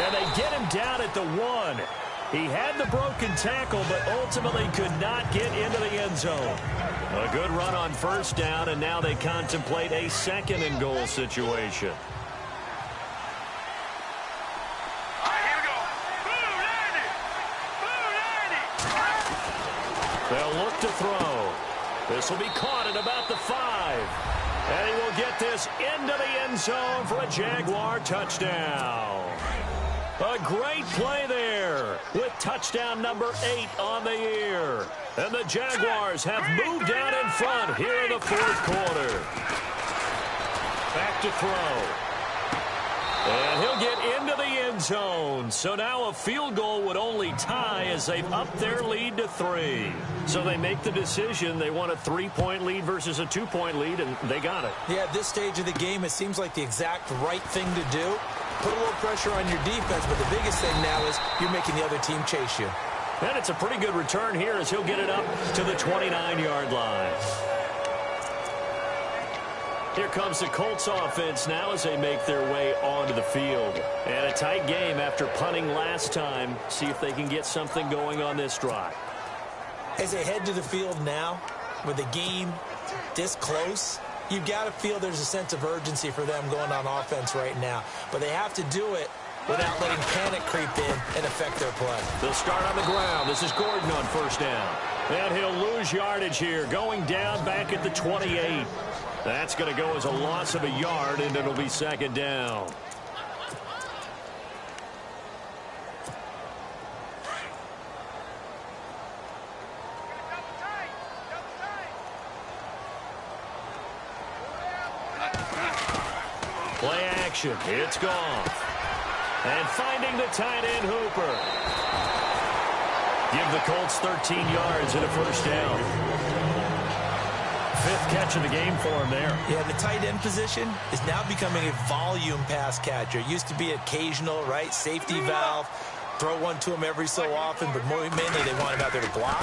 And they get him down at the 1. He had the broken tackle, but ultimately could not get into the end zone. A good run on first down, and now they contemplate a second and goal situation. They'll look to throw. This will be caught at about the 5. And he will get this into the end zone for a Jaguar touchdown. A great play there with touchdown number 8 on the year. And the Jaguars have moved out in front here in the fourth quarter. Back to throw. And he'll get into the end zone. So now a field goal would only tie as they've upped their lead to 3. So they make the decision. They want a 3-point lead versus a 2-point lead, and they got it. Yeah, at this stage of the game, it seems like the exact right thing to do. Put a little pressure on your defense, but the biggest thing now is you're making the other team chase you. And it's a pretty good return here as he'll get it up to the 29-yard line. Here comes the Colts offense now as they make their way onto the field. And a tight game after punting last time. See if they can get something going on this drive. As they head to the field now, with the game this close, you've got to feel there's a sense of urgency for them going on offense right now. But they have to do it without letting panic creep in and affect their play. They'll start on the ground. This is Gordon on first down. And he'll lose yardage here, going down back at the 28. That's going to go as a loss of a yard, and it'll be second down. Play action. It's gone. And finding the tight end, Hooper. Give the Colts 13 yards and a first down. 5th catch of the game for him there. Yeah, the tight end position is now becoming a volume pass catcher. It used to be occasional, right? Safety valve. Throw one to him every so often, but mainly they want him out there to block.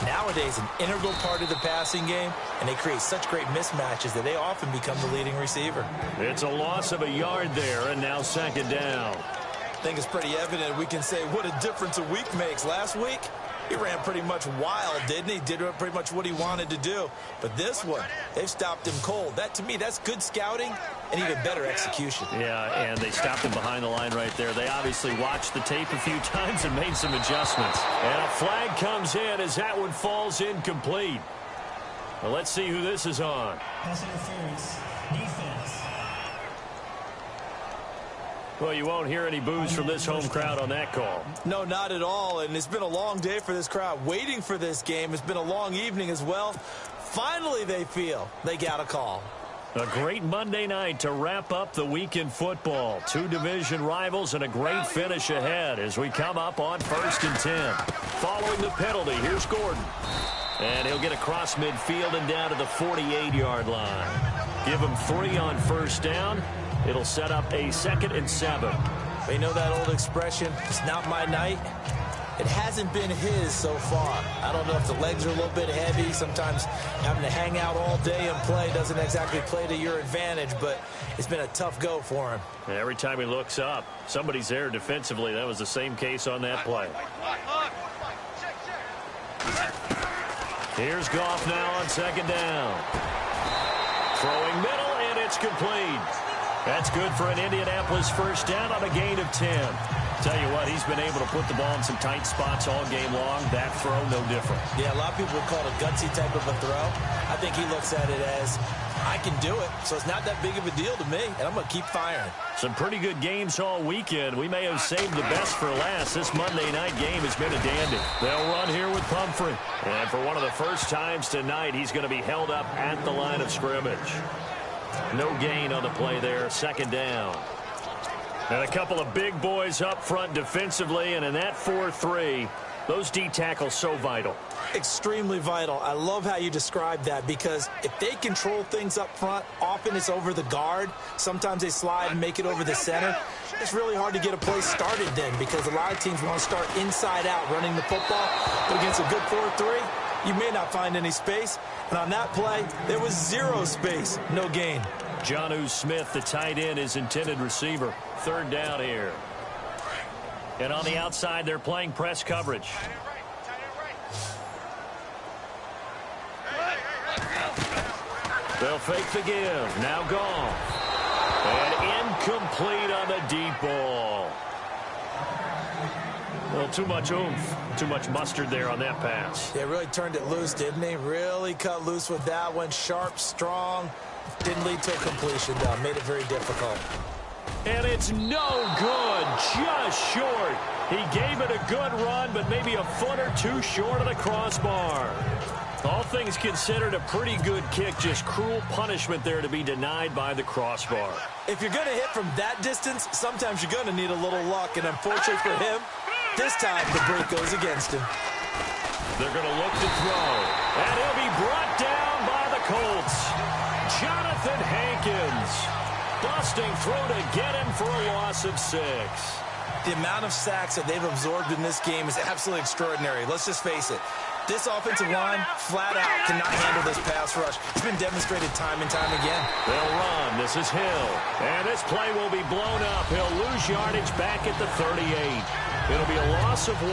Nowadays, an integral part of the passing game, and they create such great mismatches that they often become the leading receiver. It's a loss of a yard there, and now second down. I think it's pretty evident we can say what a difference a week makes. Last week, he ran pretty much wild, didn't he? Did pretty much what he wanted to do. But this one, they've stopped him cold. That, to me, that's good scouting and even better execution. Yeah, and they stopped him behind the line right there. They obviously watched the tape a few times and made some adjustments. And a flag comes in as that one falls incomplete. Well, let's see who this is on. Pass interference. Defense. Well, you won't hear any boos from this home crowd on that call. No, not at all. And it's been a long day for this crowd waiting for this game. It's been a long evening as well. Finally, they feel they got a call. A great Monday night to wrap up the week in football. Two division rivals and a great finish ahead as we come up on 1st and 10. Following the penalty, here's Gordon. And he'll get across midfield and down to the 48-yard line. Give him 3 on 1st down. It'll set up a 2nd and 7. You know that old expression, it's not my night? It hasn't been his so far. I don't know if the legs are a little bit heavy. Sometimes having to hang out all day and play doesn't exactly play to your advantage, but it's been a tough go for him. And every time he looks up, somebody's there defensively. That was the same case on that play. Here's Goff now on 2nd down. Throwing middle, and it's complete. That's good for an Indianapolis 1st down on a gain of 10. Tell you what, he's been able to put the ball in some tight spots all game long. That throw, no different. Yeah, a lot of people would call it a gutsy type of a throw. I think he looks at it as, I can do it, so it's not that big of a deal to me, and I'm going to keep firing. Some pretty good games all weekend. We may have saved the best for last. This Monday night game has been a dandy. They'll run here with Pumphrey. And for one of the first times tonight, he's going to be held up at the line of scrimmage. No gain on the play there, 2nd down. And a couple of big boys up front defensively, and in that 4-3, those D tackles so vital. Extremely vital. I love how you describe that, because if they control things up front, often it's over the guard. Sometimes they slide and make it over the center. It's really hard to get a play started then, because a lot of teams want to start inside out running the football. But against a good 4-3, you may not find any space. And on that play, there was 0 space. No gain. Jonnu Smith, the tight end, is intended receiver. 3rd down here. And on the outside, they're playing press coverage. They'll fake the give. Now gone. And incomplete on the deep ball. Well, too much oomph. Too much mustard there on that pass. Yeah, really turned it loose, didn't he? Really cut loose with that one. Sharp, strong. Didn't lead to a completion, though. Made it very difficult. And it's no good. Just short. He gave it a good run, but maybe a foot or two short of the crossbar. All things considered, a pretty good kick. Just cruel punishment there to be denied by the crossbar. If you're going to hit from that distance, sometimes you're going to need a little luck. And unfortunately for him, this time the break goes against him. They're going to look to throw. And he'll be brought down by the Colts. Jonathan Hankins. Busting through to get him for a loss of 6. The amount of sacks that they've absorbed in this game is absolutely extraordinary. Let's just face it. This offensive line, flat out, cannot handle this pass rush. It's been demonstrated time and time again. They'll run. This is Hill. And this play will be blown up. He'll lose yardage back at the 38. It'll be a loss of 1,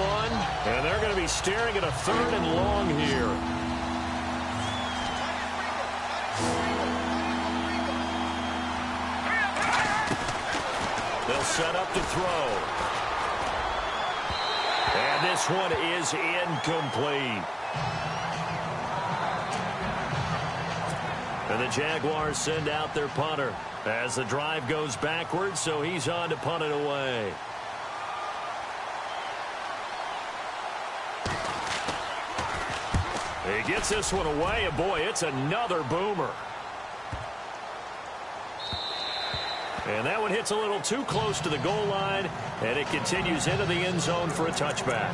and they're going to be staring at a 3rd and long here. They'll set up to throw. And this one is incomplete. And the Jaguars send out their punter as the drive goes backwards, so he's on to punt it away. He gets this one away, and boy, it's another boomer. And that one hits a little too close to the goal line, and it continues into the end zone for a touchback.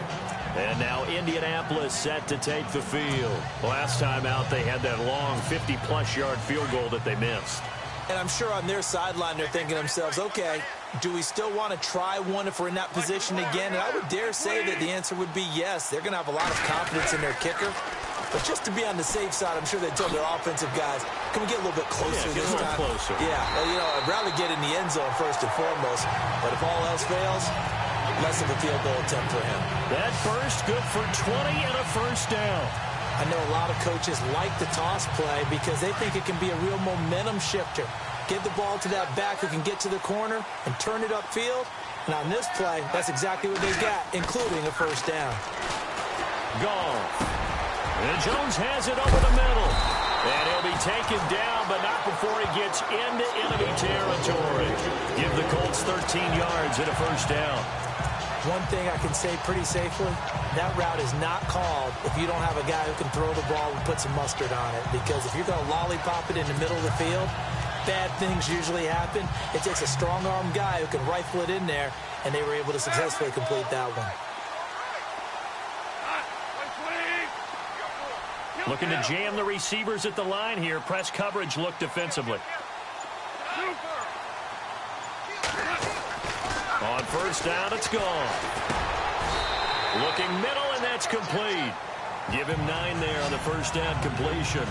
And now Indianapolis set to take the field. Last time out, they had that long 50-plus yard field goal that they missed. And I'm sure on their sideline, they're thinking to themselves, okay, do we still want to try one if we're in that position again? And I would dare say that the answer would be yes. They're going to have a lot of confidence in their kicker. But just to be on the safe side, I'm sure they told their offensive guys, can we get a little bit closer this time? Closer. Yeah, well, you know, I'd rather get in the end zone first and foremost. But if all else fails, less of a field goal attempt for him. That first, good for 20 and a 1st down. I know a lot of coaches like the toss play because they think it can be a real momentum shifter. Give the ball to that back who can get to the corner and turn it upfield. And on this play, that's exactly what they got, including a 1st down. Gone. And Jones has it over the middle. And he'll be taken down, but not before he gets into enemy territory. Give the Colts 13 yards and a 1st down. One thing I can say pretty safely, that route is not called if you don't have a guy who can throw the ball and put some mustard on it. Because if you're going to lollipop it in the middle of the field, bad things usually happen. It takes a strong-arm guy who can rifle it in there, and they were able to successfully complete that one. Looking to jam the receivers at the line here. Press coverage look defensively. On first down, it's gone. Looking middle, and that's complete. Give him 9 there on the first down completion.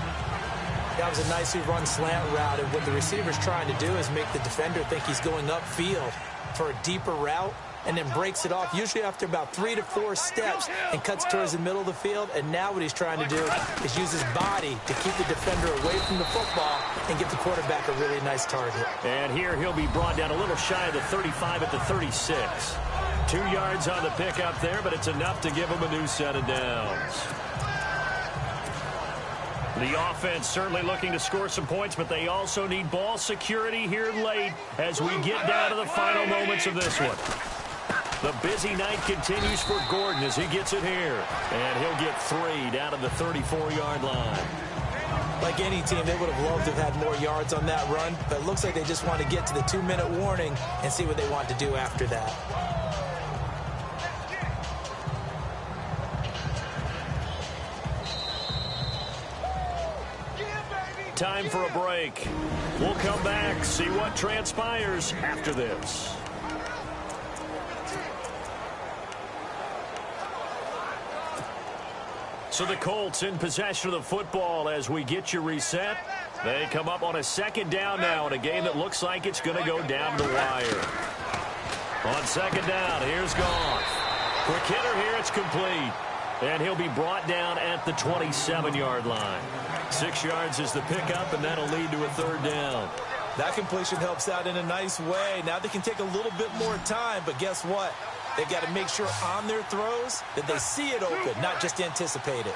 That was a nicely run slant route, and what the receiver's trying to do is make the defender think he's going upfield for a deeper route, and then breaks it off, usually after about 3 to 4 steps, and cuts towards the middle of the field. And now what he's trying to do is use his body to keep the defender away from the football and give the quarterback a really nice target. And here he'll be brought down a little shy of the 35 at the 36. 2 yards on the pickup there, but it's enough to give him a new set of downs. The offense certainly looking to score some points, but they also need ball security here late as we get down to the final moments of this one. The busy night continues for Gordon as he gets it here. And he'll get 3 down to the 34-yard line. Like any team, they would have loved to have had more yards on that run, but it looks like they just want to get to the 2-minute warning and see what they want to do after that. Time for a break. We'll come back, see what transpires after this. So the Colts in possession of the football as we get you reset. They come up on a second down now in a game that looks like it's going to go down the wire. On second down, here's Goff. Quick hitter here, it's complete. And he'll be brought down at the 27-yard line. 6 yards is the pickup, and that'll lead to a third down. That completion helps out in a nice way. Now they can take a little bit more time, but guess what? They've got to make sure on their throws that they see it open, not just anticipate it.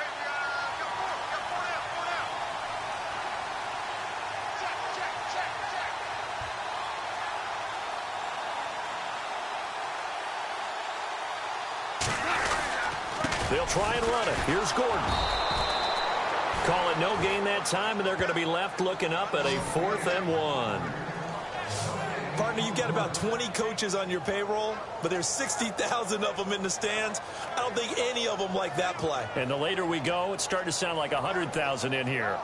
They'll try and run it. Here's Gordon. Call it no gain that time, and they're going to be left looking up at a 4th and 1. Partner, you've got about 20 coaches on your payroll, but there's 60,000 of them in the stands. I don't think any of them like that play. And the later we go, it's starting to sound like 100,000 in here.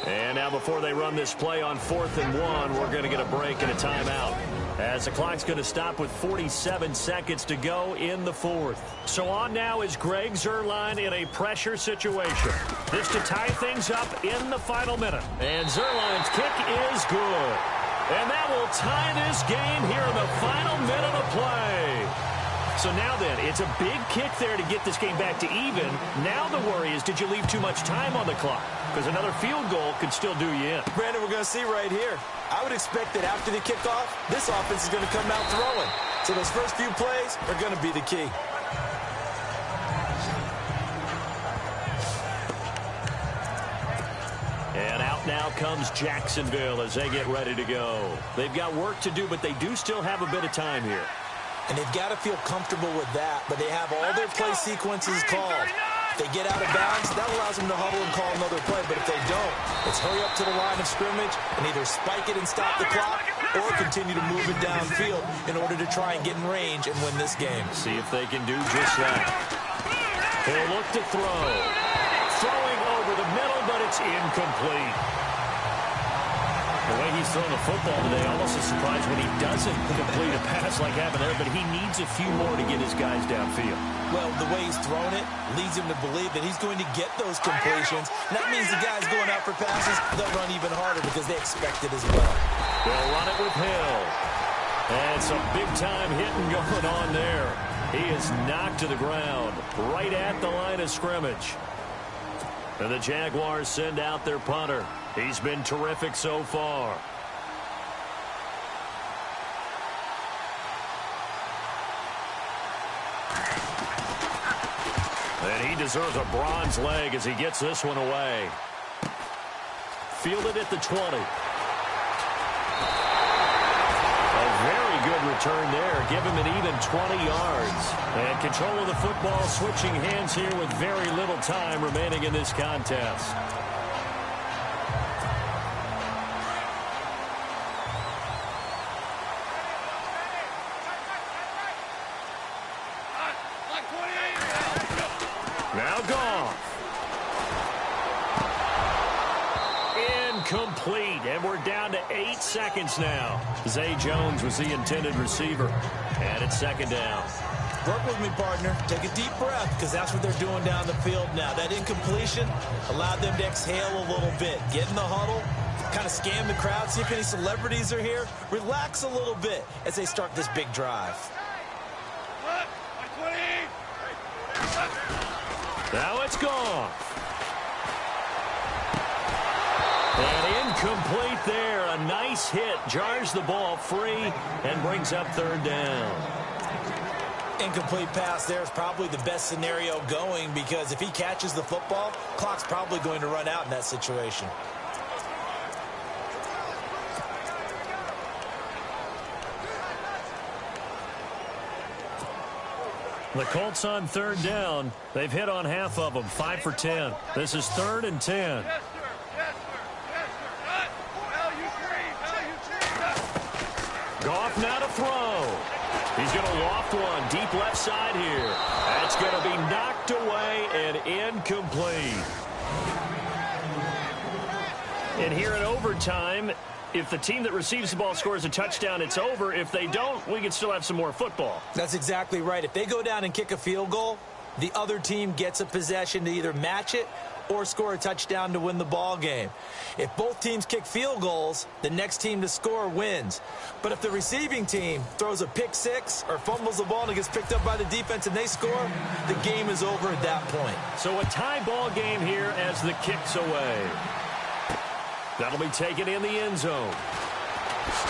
And now before they run this play on 4th and 1, we're going to get a break and a timeout, as the clock's going to stop with 47 seconds to go in the 4th. So on now is Greg Zuerlein in a pressure situation. This to tie things up in the final minute. And Zuerlein's kick is good. And that will tie this game here in the final minute of play. So now then, it's a big kick there to get this game back to even. Now the worry is, did you leave too much time on the clock? Because another field goal could still do you in. Brandon, we're going to see right here. I would expect that after the kickoff, this offense is going to come out throwing. So those first few plays are going to be the key. And out now comes Jacksonville as they get ready to go. They've got work to do, but they do still have a bit of time here. And they've got to feel comfortable with that, but they have all their play sequences called. If they get out of bounds, that allows them to huddle and call another play, but if they don't, it's hurry up to the line of scrimmage and either spike it and stop the clock or continue to move it downfield in order to try and get in range and win this game. See if they can do just that. They'll look to throw. Throwing over the middle, but it's incomplete. The way he's throwing the football today, almost a surprise when he doesn't complete a pass like happened there, but he needs a few more to get his guys downfield. Well, the way he's thrown it leads him to believe that he's going to get those completions. And that means the guys going out for passes, they'll run even harder because they expect it as well. They'll run it with Hill. And some big-time hitting going on there. He is knocked to the ground right at the line of scrimmage. And the Jaguars send out their punter. He's been terrific so far. And he deserves a bronze leg as he gets this one away. Fielded at the 20. A very good return there. Give him an even 20 yards. And control of the football switching hands here with very little time remaining in this contest. Now Goff. Incomplete, and we're down to 8 seconds now. Zay Jones was the intended receiver, and it's second down. Work with me, partner. Take a deep breath, because that's what they're doing down the field now. That incompletion allowed them to exhale a little bit. Get in the huddle, kind of scan the crowd, see if any celebrities are here. Relax a little bit as they start this big drive. Now it's gone. And incomplete there. A nice hit. Jars the ball free and brings up third down. Incomplete pass there is probably the best scenario going, because if he catches the football, clock's probably going to run out in that situation. The Colts on third down. They've hit on half of them, 5 for 10. This is 3rd and 10. Goff now to throw. He's going to loft one deep left side here. That's going to be knocked away and incomplete. And here in overtime, if the team that receives the ball scores a touchdown, it's over. If they don't, we can still have some more football. That's exactly right. If they go down and kick a field goal, the other team gets a possession to either match it or score a touchdown to win the ball game. If both teams kick field goals, the next team to score wins. But if the receiving team throws a pick six or fumbles the ball and it gets picked up by the defense and they score, the game is over at that point. So a tie ball game here as the kick's away. That'll be taken in the end zone.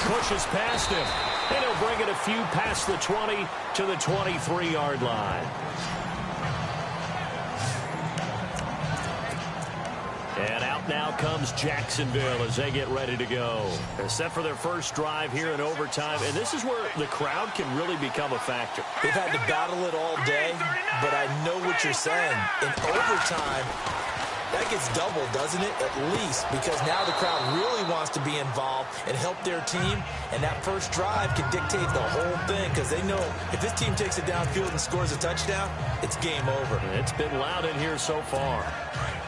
Pushes past him. And he'll bring it a few past the 20 to the 23-yard line. And out now comes Jacksonville as they get ready to go. They're set for their first drive here in overtime. And this is where the crowd can really become a factor. They've had to battle it all day, but I know what you're saying. In overtime, that gets doubled, doesn't it? At least, because now the crowd really wants to be involved and help their team, and that first drive can dictate the whole thing, because they know if this team takes it downfield and scores a touchdown, it's game over. It's been loud in here so far.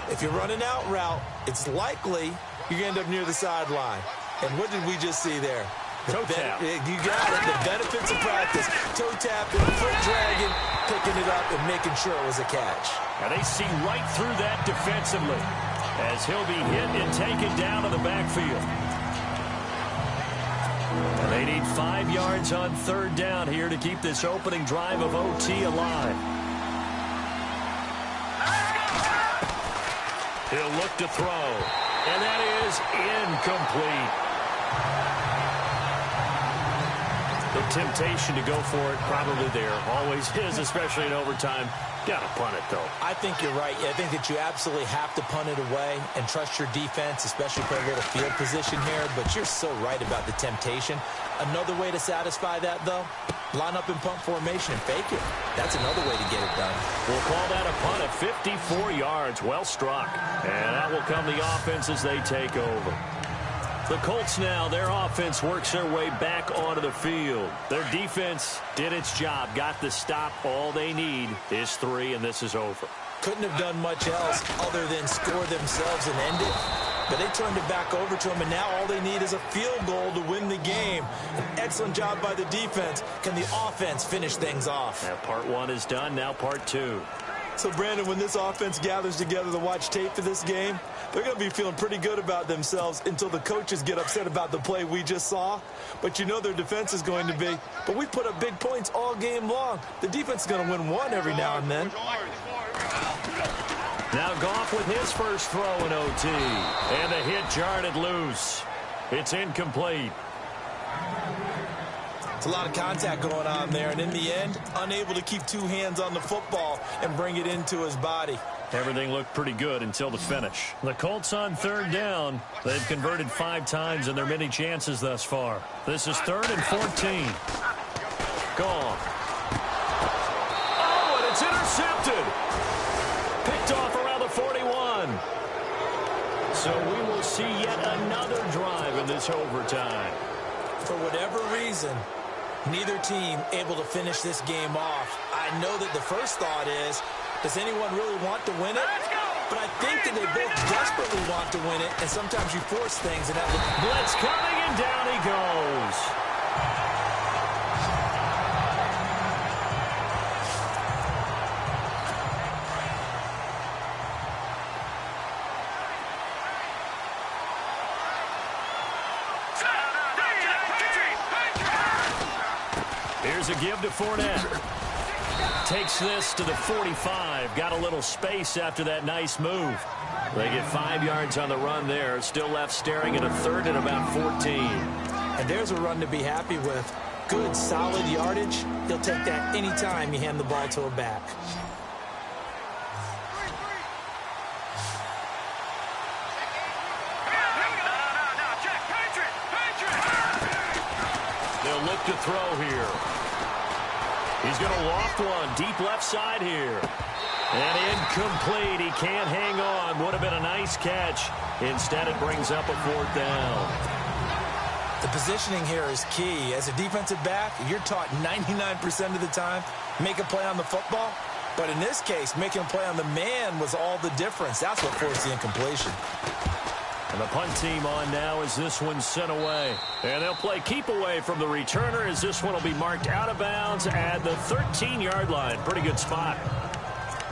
If you're running out route, it's likely you're going to end up near the sideline. And what did we just see there? Toe tap. You got it. The benefits of practice. Toe tapping, foot dragging, picking it up, and making sure it was a catch. Now they see right through that defensively as he'll be hit and taken down to the backfield. And they need 5 yards on third down here to keep this opening drive of OT alive. He'll look to throw, and that is incomplete. The temptation to go for it probably there. Always is, especially in overtime. Got to punt it, though. I think you're right. I think that you absolutely have to punt it away and trust your defense, especially for a little field position here. But you're so right about the temptation. Another way to satisfy that, though, line up in punt formation and fake it. That's another way to get it done. We'll call that a punt at 54 yards. Well struck. And that will come the offense as they take over. The Colts now, their offense works their way back onto the field. Their defense did its job, got the stop. All they need is 3, and this is over. Couldn't have done much else other than score themselves and end it. But they turned it back over to them, and now all they need is a field goal to win the game. An excellent job by the defense. Can the offense finish things off? Now part 1 is done, now part 2. So, Brandon, when this offense gathers together to watch tape for this game, they're going to be feeling pretty good about themselves until the coaches get upset about the play we just saw. But you know their defense is going to be. But we put up big points all game long. The defense is going to win one every now and then. Now Goff with his first throw in OT. And the hit jarred it loose. It's incomplete. It's a lot of contact going on there, and in the end, unable to keep two hands on the football and bring it into his body. Everything looked pretty good until the finish. The Colts on third down. They've converted 5 times in their many chances thus far. This is 3rd and 14. Gone. Oh, and it's intercepted. Picked off around the 41. So we will see yet another drive in this overtime. For whatever reason, neither team able to finish this game off. I know that the first thought is, does anyone really want to win it? But I think that they both desperately want to win it, and sometimes you force things and have the blitz coming, and down he goes. Here's a give to Fournette. Takes this to the 45. Got a little space after that nice move. They get 5 yards on the run there. Still left staring at a 3rd and about 14. And there's a run to be happy with. Good, solid yardage. He'll take that anytime you hand the ball to a back. They'll look to throw here. He's going to loft one deep left side here. And incomplete. He can't hang on. Would have been a nice catch. Instead, it brings up a 4th down. The positioning here is key. As a defensive back, you're taught 99% of the time, make a play on the football. But in this case, making a play on the man was all the difference. That's what forced the incompletion. And the punt team on now as this one's sent away. And they'll play keep away from the returner as this one will be marked out of bounds at the 13-yard line. Pretty good spot.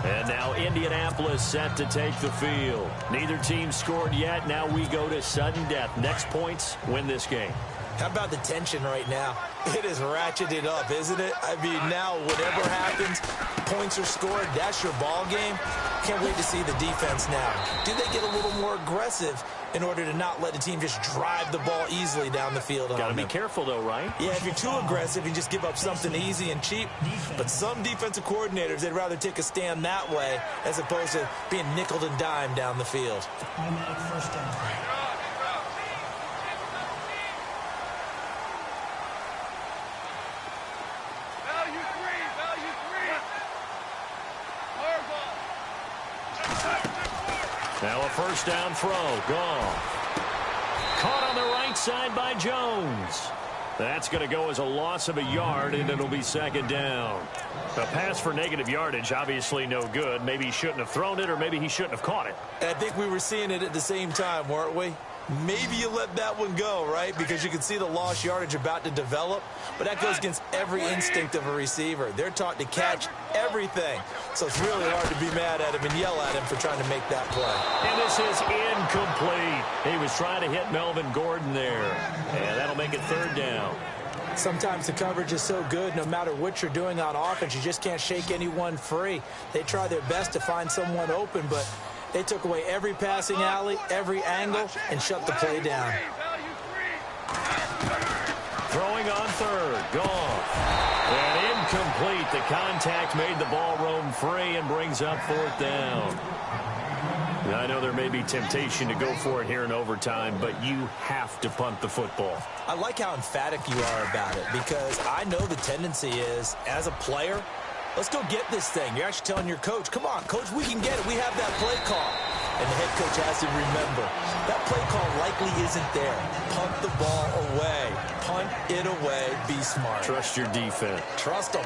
And now Indianapolis set to take the field. Neither team scored yet. Now we go to sudden death. Next points win this game. How about the tension right now? It is ratcheted up, isn't it? I mean, now whatever happens, points are scored, that's your ball game. Can't wait to see the defense now. Do they get a little more aggressive in order to not let the team just drive the ball easily down the field? Got to be careful, though, right? Yeah, if you're too aggressive, you just give up something easy and cheap. But some defensive coordinators, they'd rather take a stand that way as opposed to being nickeled and dimed down the field. First down. Now a first down throw. Gone. Caught on the right side by Jones. That's going to go as a loss of a yard, and it'll be 2nd down. A pass for negative yardage, obviously no good. Maybe he shouldn't have thrown it, or maybe he shouldn't have caught it. And I think we were seeing it at the same time, weren't we? Maybe you let that one go, right? Because you can see the lost yardage about to develop. But that goes against every instinct of a receiver. They're taught to catch everything. So it's really hard to be mad at him and yell at him for trying to make that play. And this is incomplete. He was trying to hit Melvin Gordon there. And that'll make it 3rd down. Sometimes the coverage is so good, no matter what you're doing on offense, you just can't shake anyone free. They try their best to find someone open, but they took away every passing alley, every angle, and shut the play down. Throwing on 3rd. Gone. And incomplete. The contact made the ball roam free and brings up 4th down. I know there may be temptation to go for it here in overtime, but you have to punt the football. I like how emphatic you are about it because I know the tendency is, as a player, let's go get this thing. You're actually telling your coach, come on, coach, we can get it. We have that play call. And the head coach has to remember, that play call likely isn't there. Punt the ball away. Punt it away. Be smart. Trust your defense. Trust them.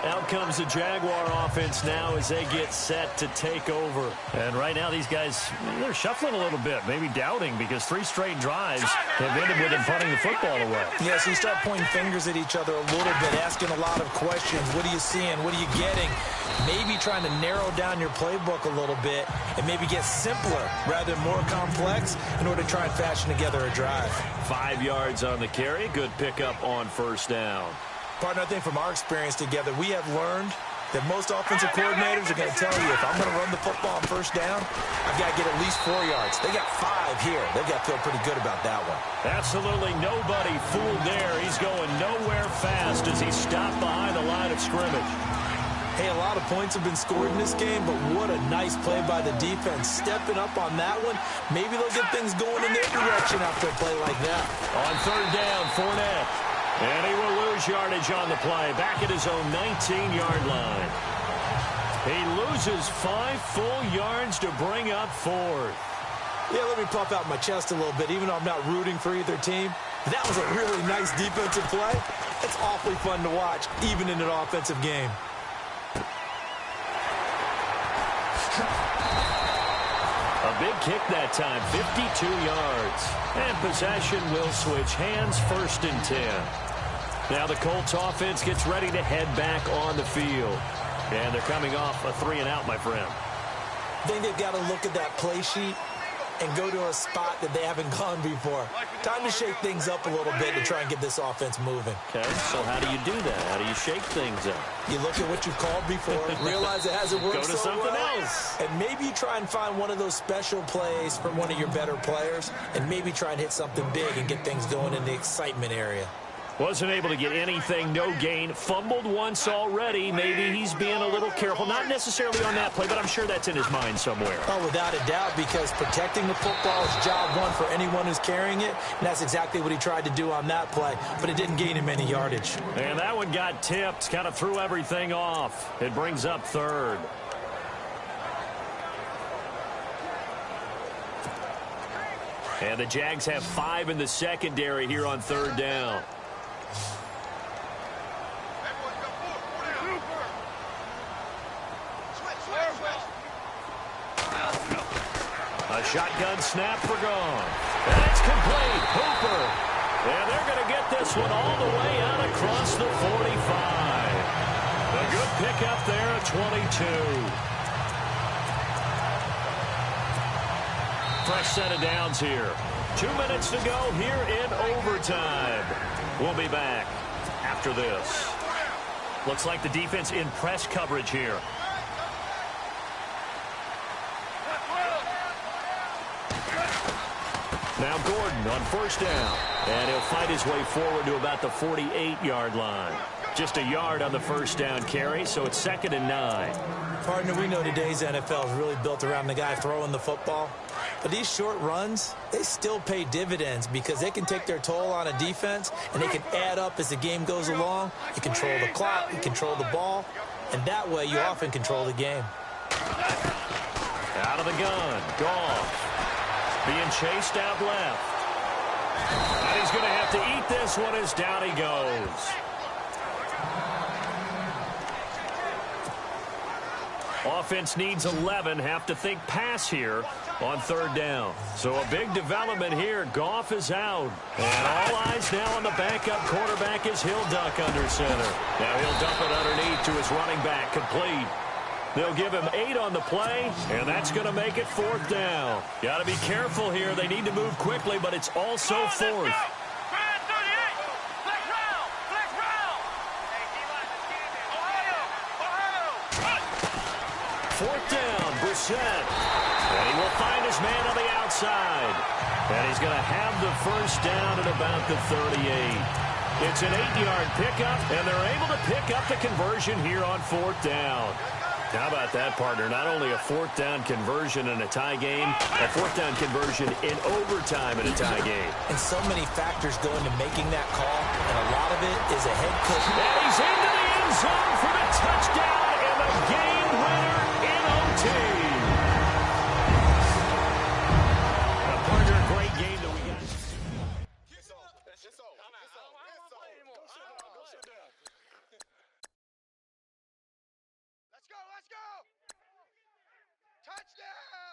Out comes the Jaguar offense now as they get set to take over. And right now these guys, they're shuffling a little bit, maybe doubting because 3 straight drives have ended with them punting the football away. Yeah, so you start pointing fingers at each other a little bit, asking a lot of questions. What are you seeing? What are you getting? Maybe trying to narrow down your playbook a little bit and maybe get simpler rather than more complex in order to try and fashion together a drive. 5 yards on the carry. Good pickup on 1st down. Partner, I think from our experience together, we have learned that most offensive coordinators are going to tell you, if I'm going to run the football on first down, I've got to get at least 4 yards. They got 5 here. They've got to feel pretty good about that one. Absolutely nobody fooled there. He's going nowhere fast as he stopped behind the line of scrimmage. Hey, a lot of points have been scored in this game, but what a nice play by the defense. Stepping up on that one, maybe they'll get things going in their direction after a play like that. On third down, Fournette. And he will lose yardage on the play, back at his own 19-yard line. He loses 5 full yards to bring up 4th. Yeah, let me puff out my chest a little bit, even though I'm not rooting for either team. That was a really nice defensive play. It's awfully fun to watch, even in an offensive game. A big kick that time, 52 yards. And possession will switch hands, 1st and 10. Now the Colts offense gets ready to head back on the field. And they're coming off a 3-and-out, my friend. I think they've got to look at that play sheet and go to a spot that they haven't gone before. Time to shake things up a little bit to try and get this offense moving. Okay, so how do you do that? How do you shake things up? You look at what you've called before, realize it hasn't worked Go to so something well, else. and maybe you try and find one of those special plays from one of your better players, and maybe try and hit something big and get things going in the excitement area. Wasn't able to get anything, no gain. Fumbled once already. Maybe he's being a little careful. Not necessarily on that play, but I'm sure that's in his mind somewhere. Oh, without a doubt, because protecting the football is job one for anyone who's carrying it, and that's exactly what he tried to do on that play, but it didn't gain him any yardage. And that one got tipped, kind of threw everything off. It brings up 3rd. And the Jags have 5 in the secondary here on 3rd down. A shotgun snap for gone. And it's complete. Hooper. And they're going to get this one all the way out across the 45. A good pickup there at 22. Fresh set of downs here. 2 minutes to go here in overtime. We'll be back after this. Looks like the defense in press coverage here. Now Gordon on first down. And he'll fight his way forward to about the 48-yard line. Just a yard on the first down carry, so it's 2nd and 9. Partner, we know today's NFL is really built around the guy throwing the football. But these short runs, they still pay dividends because they can take their toll on a defense, and they can add up as the game goes along. You control the clock, you control the ball, and that way you often control the game. Out of the gun, Goff. Being chased out left. And he's going to have to eat this one as down he goes. Offense needs 11. Have to think pass here on 3rd down. So a big development here. Goff is out. And all eyes now on the backup quarterback as he'll duck under center. Now he'll dump it underneath to his running back. Complete. They'll give him 8 on the play, and that's going to make it 4th down. Got to be careful here. They need to move quickly, but it's also 4th. 4th down, Brissett. And he will find his man on the outside. And he's going to have the first down at about the 38. It's an 8-yard pickup, and they're able to pick up the conversion here on 4th down. How about that, partner? Not only a 4th down conversion in a tie game, a 4th down conversion in overtime in a tie game. And so many factors go into making that call, and a lot of it is a head coach. And he's into the end zone for the touchdown and the game winner in OT. A partner, great game that we get. Let's go! Touchdown!